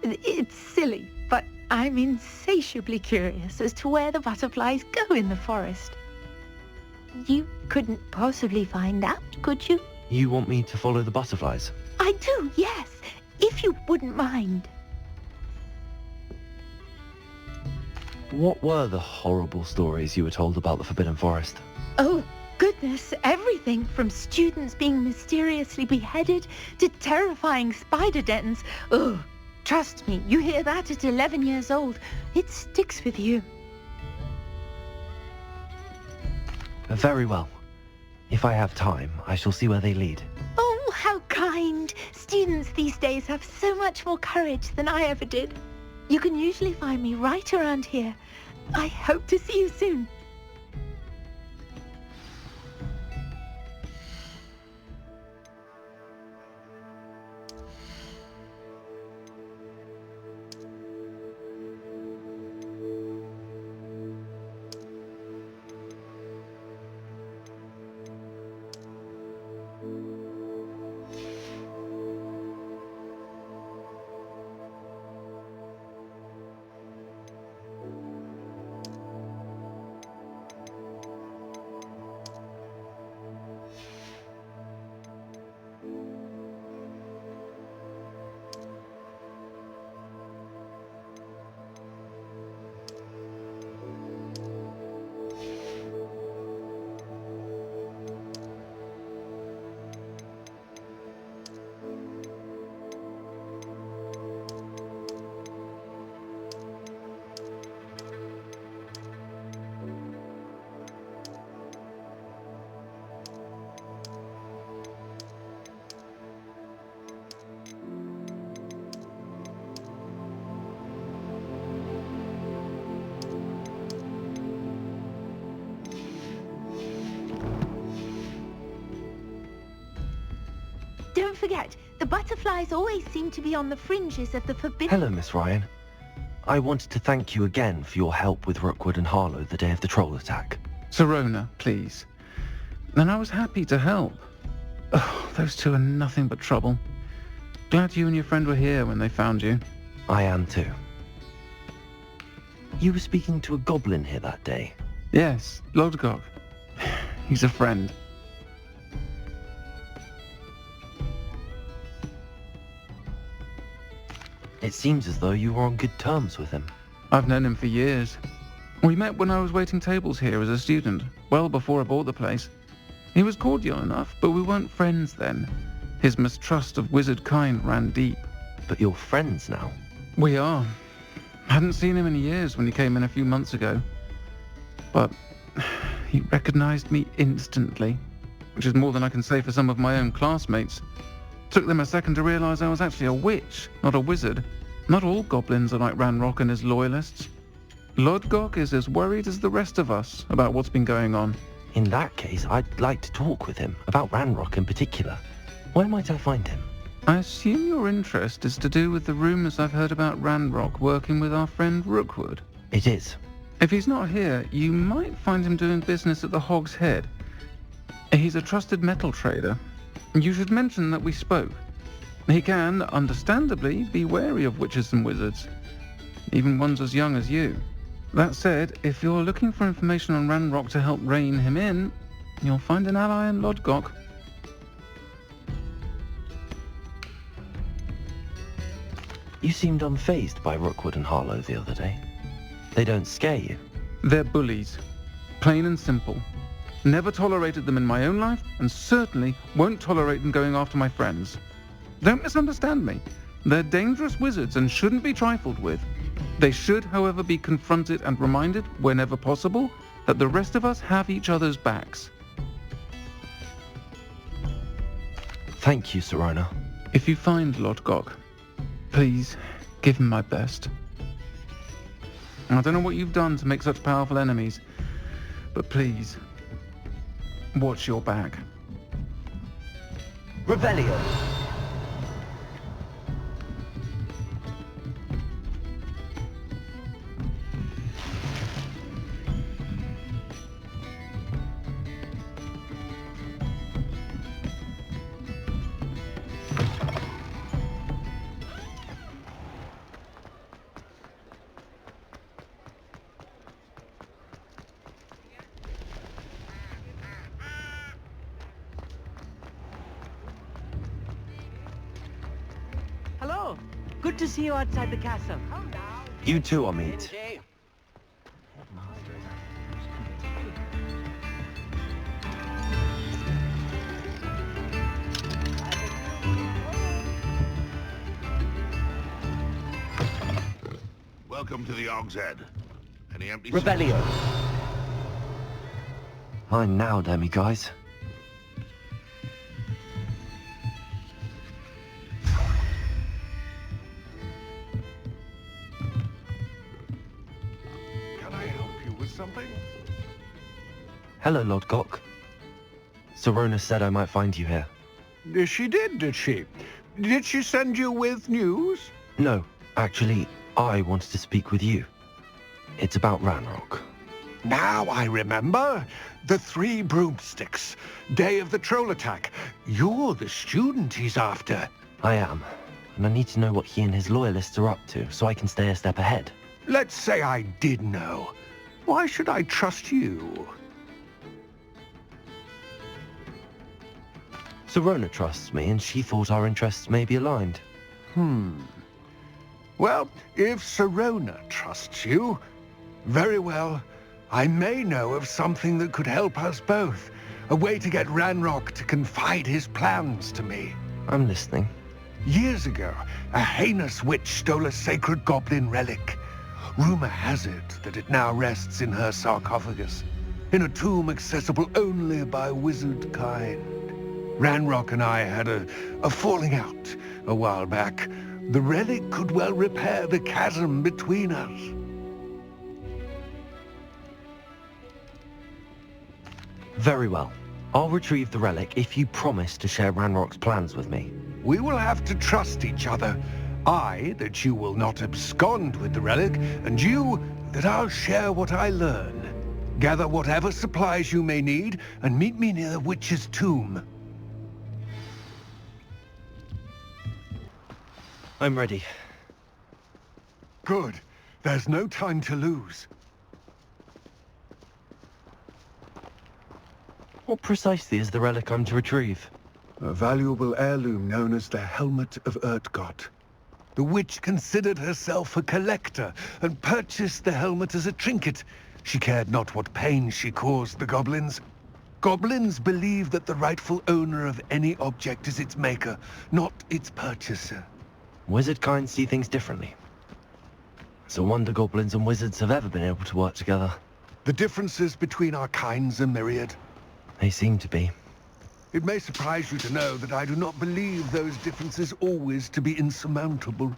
It's silly, but I'm insatiably curious as to where the butterflies go in the forest. You couldn't possibly find out, could you? You want me to follow the butterflies? I do, yes, if you wouldn't mind. What were the horrible stories you were told about the Forbidden Forest? Oh, goodness, everything from students being mysteriously beheaded to terrifying spider dens. Ugh, trust me, you hear that at 11 years old, it sticks with you. Very well. If I have time, I shall see where they lead. Oh, how kind. Students these days have so much more courage than I ever did. You can usually find me right around here. I hope to see you soon. Don't forget, the butterflies always seem to be on the fringes of the forbidden... Hello, Miss Ryan. I wanted to thank you again for your help with Rookwood and Harlow the day of the troll attack. Sirona, please. And I was happy to help. Oh, those two are nothing but trouble. Glad you and your friend were here when they found you. I am too. You were speaking to a goblin here that day? Yes, Lodgok. He's a friend. It seems as though you were on good terms with him. I've known him for years. We met when I was waiting tables here as a student, well before I bought the place. He was cordial enough, but we weren't friends then. His mistrust of wizard kind ran deep. But you're friends now? We are. Hadn't seen him in years when he came in a few months ago. But he recognized me instantly, which is more than I can say for some of my own classmates. Took them a second to realize I was actually a witch, not a wizard. Not all goblins are like Ranrock and his loyalists. Lodgok is as worried as the rest of us about what's been going on. In that case, I'd like to talk with him, about Ranrock in particular. Where might I find him? I assume your interest is to do with the rumors I've heard about Ranrock working with our friend Rookwood. It is. If he's not here, you might find him doing business at the Hog's Head. He's a trusted metal trader. You should mention that we spoke. He can, understandably, be wary of witches and wizards, even ones as young as you. That said, if you're looking for information on Ranrock to help rein him in, you'll find an ally in Lodgok. You seemed unfazed by Rookwood and Harlow the other day. They don't scare you? They're bullies. Plain and simple. Never tolerated them in my own life, and certainly won't tolerate them going after my friends. Don't misunderstand me. They're dangerous wizards and shouldn't be trifled with. They should, however, be confronted and reminded, whenever possible, that the rest of us have each other's backs. Thank you, Serona. If you find Lord Gok, please give him my best. I don't know what you've done to make such powerful enemies, but please, watch your back. Revelio. Hello. Good to see you outside the castle. You too, Amit. Welcome to the Og's Head. Any empty Revelio. Mine now, Demi, guys. Can I help you with something? Hello, Lord Gok. Serona said I might find you here. She did she? Did she send you with news? No, actually, I wanted to speak with you. It's about Ranrock. Now I remember. The 3 broomsticks. Day of the troll attack. You're the student he's after. I am, and I need to know what he and his loyalists are up to, so I can stay a step ahead. Let's say I did know. Why should I trust you? Serona trusts me, and she thought our interests may be aligned. Well, if Serona trusts you, very well. I may know of something that could help us both. A way to get Ranrock to confide his plans to me. I'm listening. Years ago, a heinous witch stole a sacred goblin relic. Rumor has it that it now rests in her sarcophagus, in a tomb accessible only by wizard kind. Ranrock and I had a falling out a while back. The relic could well repair the chasm between us. Very well. I'll retrieve the relic if you promise to share Ranrock's plans with me. We will have to trust each other. I, that you will not abscond with the relic, and you, that I'll share what I learn. Gather whatever supplies you may need, and meet me near the witch's tomb. I'm ready. Good. There's no time to lose. What precisely is the relic I'm to retrieve? A valuable heirloom known as the Helmet of Urtgott. The witch considered herself a collector and purchased the helmet as a trinket. She cared not what pain she caused the goblins. Goblins believe that the rightful owner of any object is its maker, not its purchaser. Wizard kind see things differently. It's a wonder goblins and wizards have ever been able to work together. The differences between our kinds are myriad. They seem to be. It may surprise you to know that I do not believe those differences always to be insurmountable.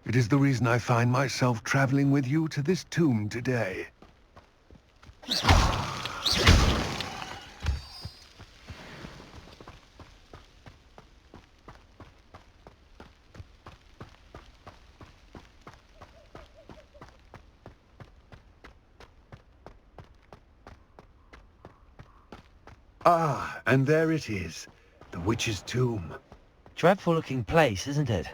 It is the reason I find myself traveling with you to this tomb today. Ah, and there it is. The witch's tomb. Dreadful looking place, isn't it?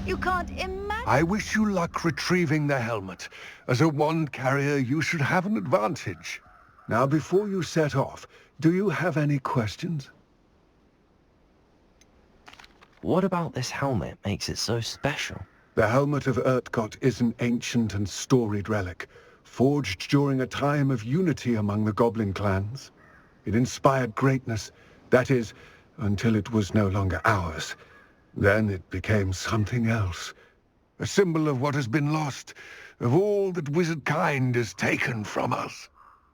You can't imagine. I wish you luck retrieving the helmet. As a wand carrier, you should have an advantage. Now, before you set off, do you have any questions? What about this helmet makes it so special? The Helmet of Urtgott is an ancient and storied relic, forged during a time of unity among the goblin clans. It inspired greatness, that is, until it was no longer ours. Then it became something else. A symbol of what has been lost, of all that wizard kind has taken from us.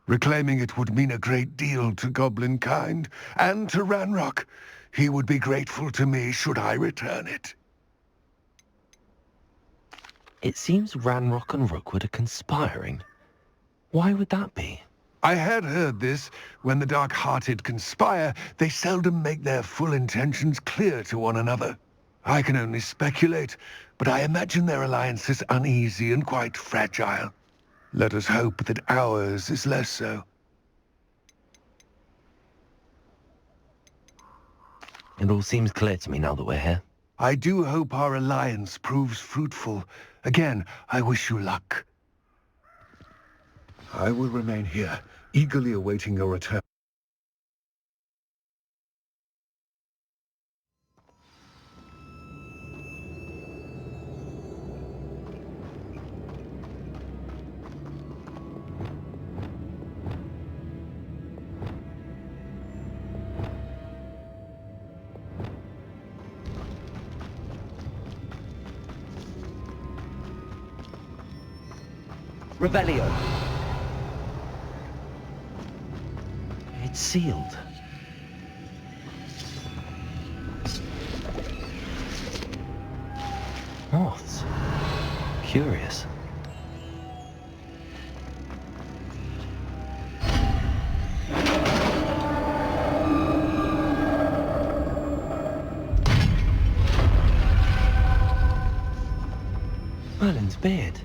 Reclaiming it would mean a great deal to goblin kind, and to Ranrock. He would be grateful to me should I return it. It seems Ranrock and Rookwood are conspiring. Why would that be? I had heard this. When the dark-hearted conspire, they seldom make their full intentions clear to one another. I can only speculate, but I imagine their alliance is uneasy and quite fragile. Let us hope that ours is less so. It all seems clear to me now that we're here. I do hope our alliance proves fruitful. Again, I wish you luck. I will remain here, eagerly awaiting your return. Revelio. It's sealed. Moths. Curious. Merlin's beard.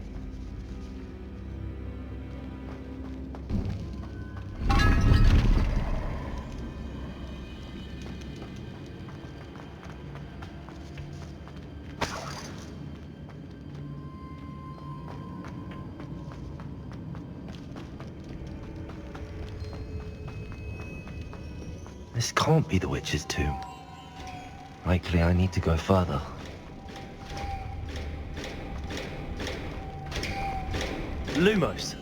This can't be the witch's tomb. Likely I need to go further. Lumos.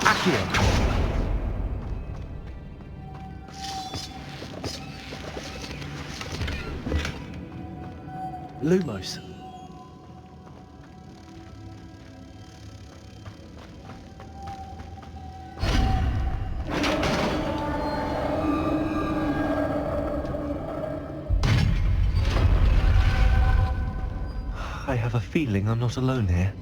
Accio. Lumos. I have a feeling I'm not alone here.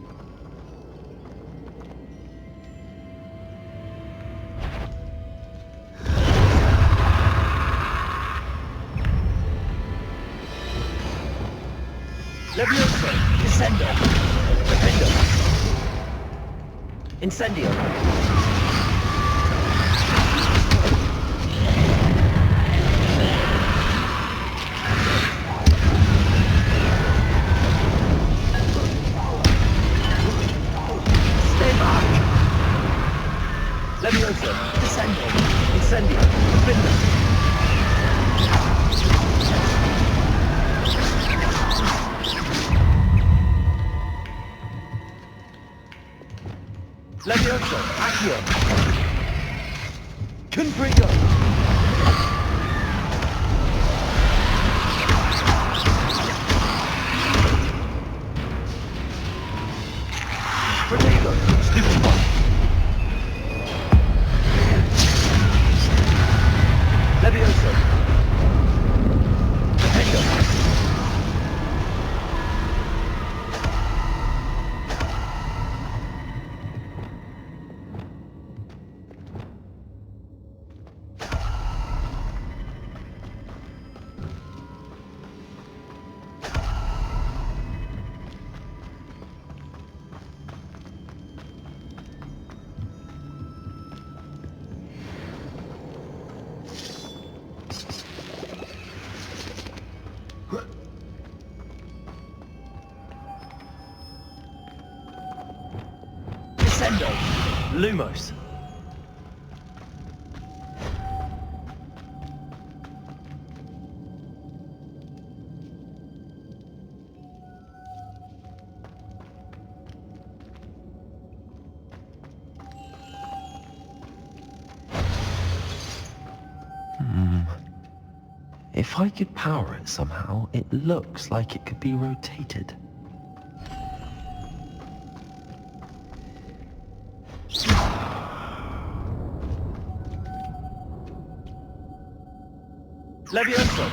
Levioso. Descendo. Defendo. Incendio. Stay back. Levioso. Descendo. Incendio. Defendo. Levioso, Accio. Confrigo. Protego, Stupefy. Levioso. Defendo. Lumos. If I could power it somehow, it looks like it could be rotated. Levioso!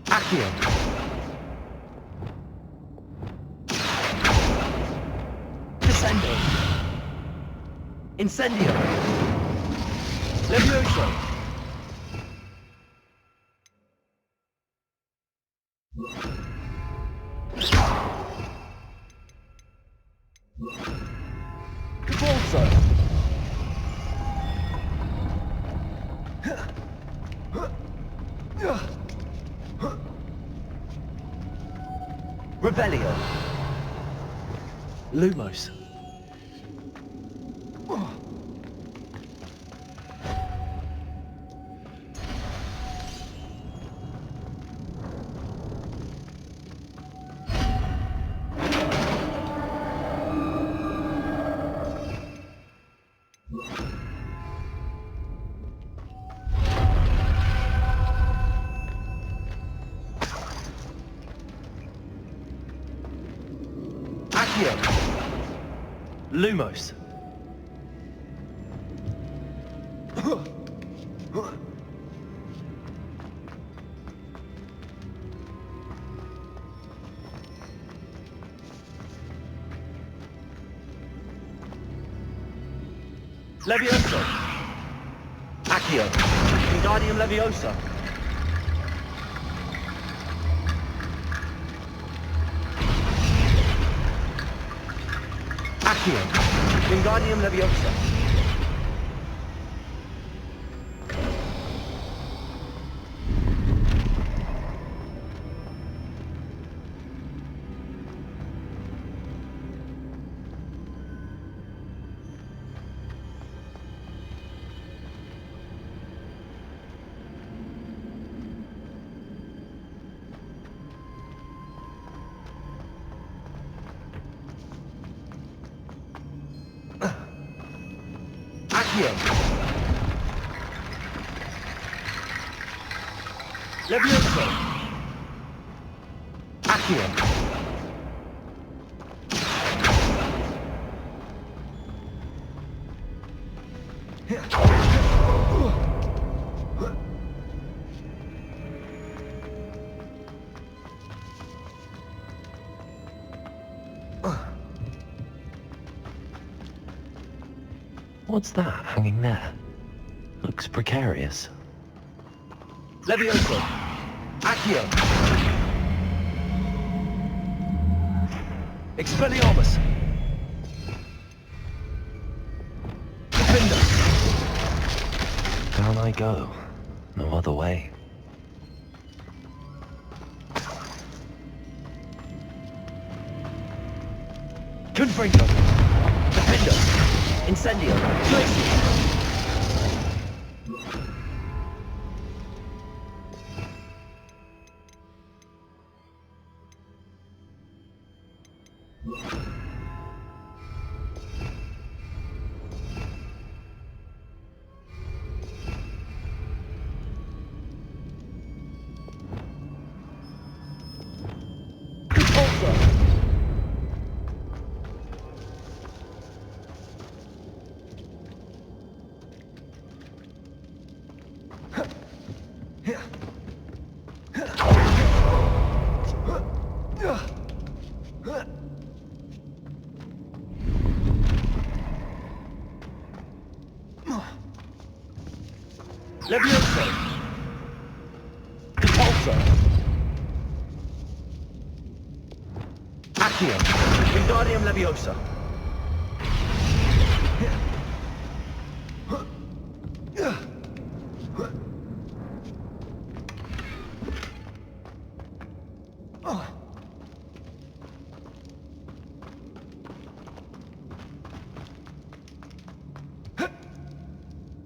Accio! Descendo! Incendio! Levioso! Cavalso! Revelio! Lumos. Accio! Lumos. Levioso! Accio! Wingardium Leviosa! Accio! Wingardium Leviosa! Accio! Levioso! Accio! What's that hanging there? Looks precarious. Levioso! Accio! Expelliarmus! Defender! Down I go. No other way. Confringo! Defender! Incendio! Glacius! Levioso! Repulsor! Accio! Wingardium Leviosa!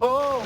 Oh!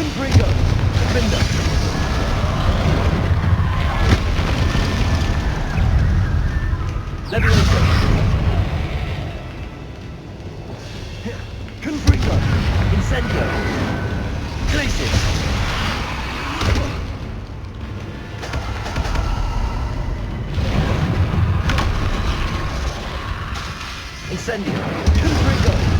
Confringo! Defender! Levioso! Confringo! Incendio! Glacius! Incendio! Confringo!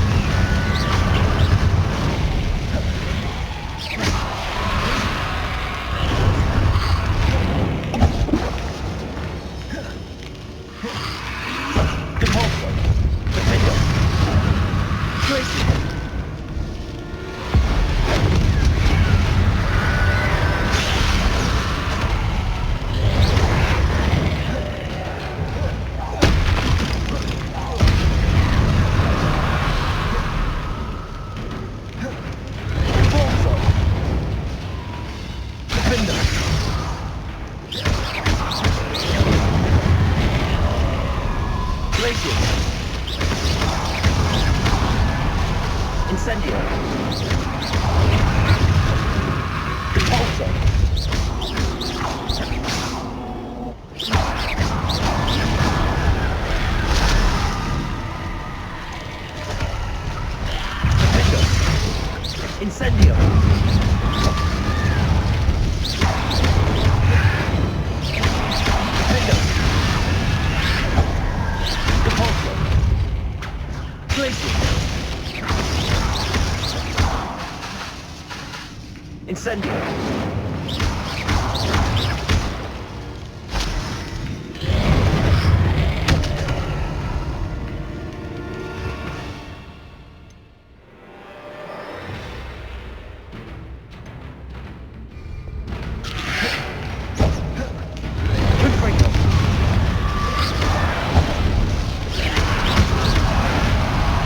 Compulso! Defender! Glacius! Incendio! Compulso! Defender! Incendio! Defender! Compulso! Glacius! Incendio! Confringo!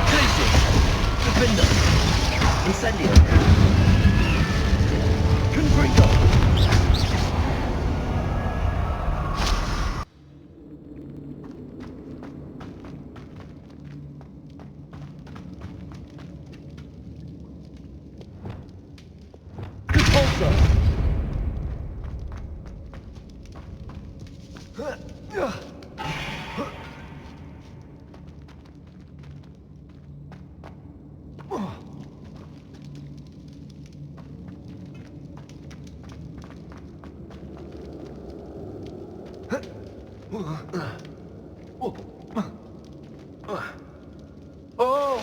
Glacius! Defender! Incendio! Confringo! Compulso! Oh!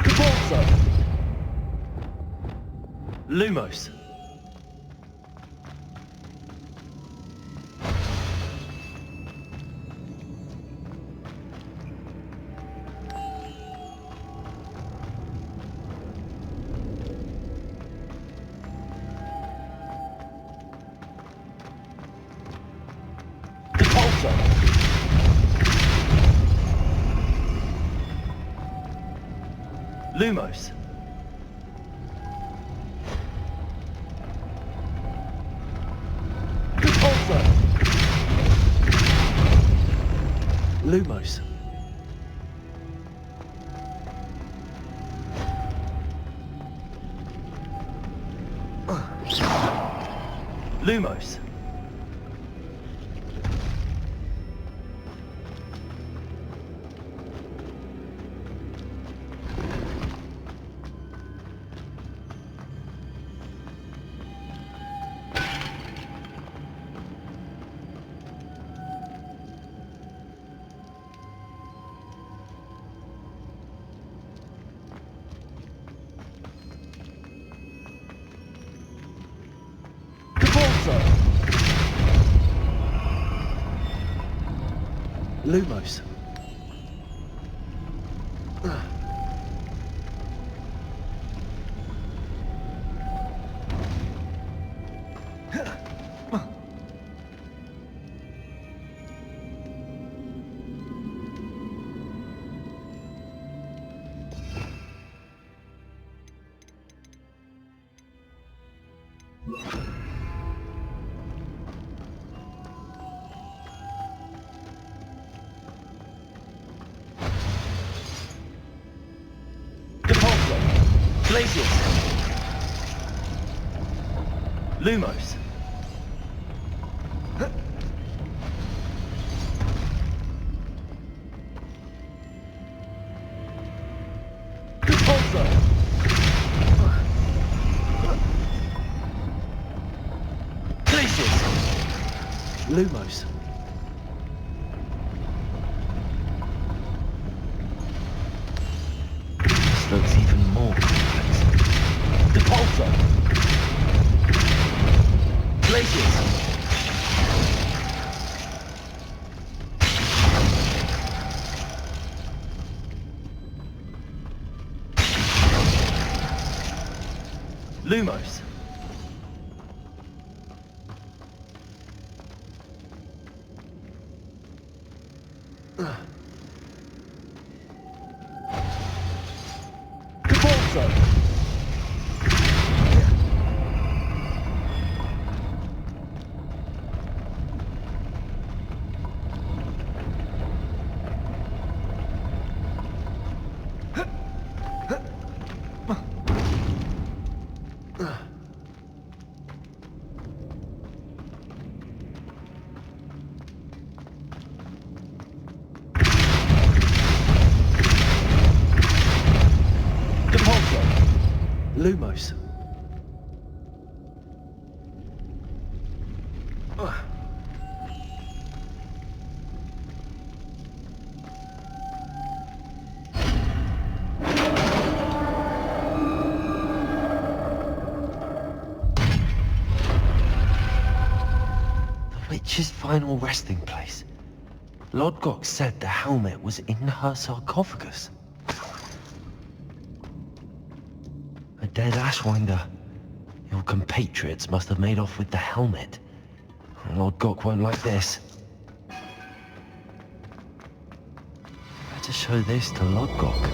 Compulso! Lumos! Compulso! Lumos! Compulso! Lumos! Lumos! Lumos. Depulso. Glacius. Lumos. Depulso. Glacius. Lumos. This looks even more complex. Depulso. Glacius. Lumos. Depulso. Depulso. Lumos. The witch's final resting place. Lodgok said the helmet was in her sarcophagus. A dead Ashwinder. Your compatriots must have made off with the helmet. Lodgok won't like this. Better show this to Lodgok.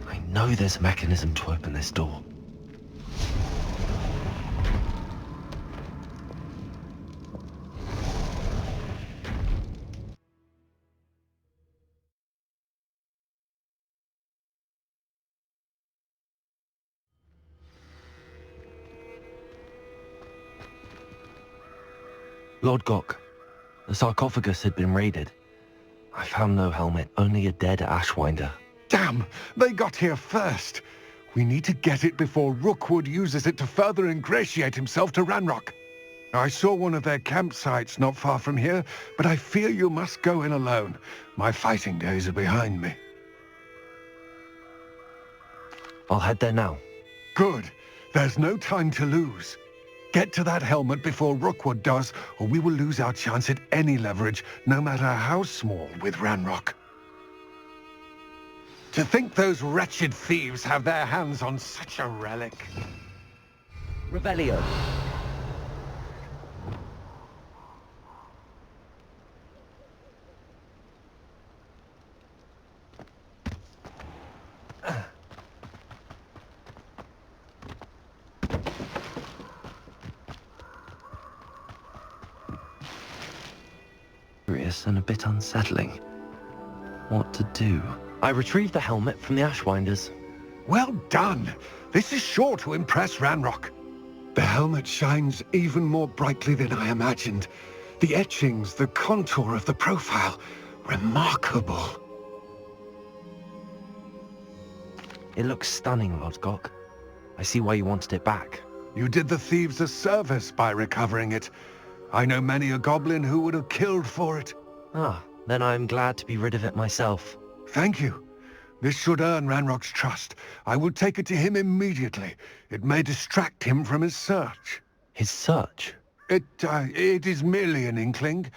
I know there's a mechanism to open this door. Lodgok, the sarcophagus had been raided. I found no helmet, only a dead Ashwinder. Damn! They got here first. We need to get it before Rookwood uses it to further ingratiate himself to Ranrock. I saw one of their campsites not far from here, but I fear you must go in alone. My fighting days are behind me. I'll head there now. Good. There's no time to lose. Get to that helmet before Rookwood does, or we will lose our chance at any leverage, no matter how small, with Ranrock. To think those wretched thieves have their hands on such a relic. Revelio. And a bit unsettling. What to do? I retrieved the helmet from the Ashwinders. Well done! This is sure to impress Ranrock. The helmet shines even more brightly than I imagined. The etchings, the contour of the profile, remarkable. It looks stunning, Lodgok. I see why you wanted it back. You did the thieves a service by recovering it. I know many a goblin who would have killed for it. Ah, then I'm glad to be rid of it myself. Thank you. This should earn Ranrock's trust. I will take it to him immediately. It may distract him from his search. His search? It is merely an inkling.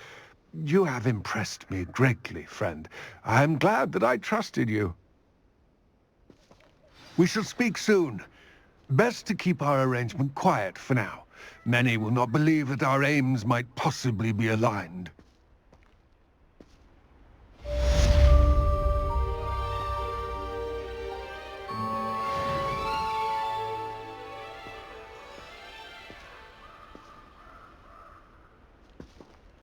You have impressed me greatly, friend. I am glad that I trusted you. We shall speak soon. Best to keep our arrangement quiet for now. Many will not believe that our aims might possibly be aligned.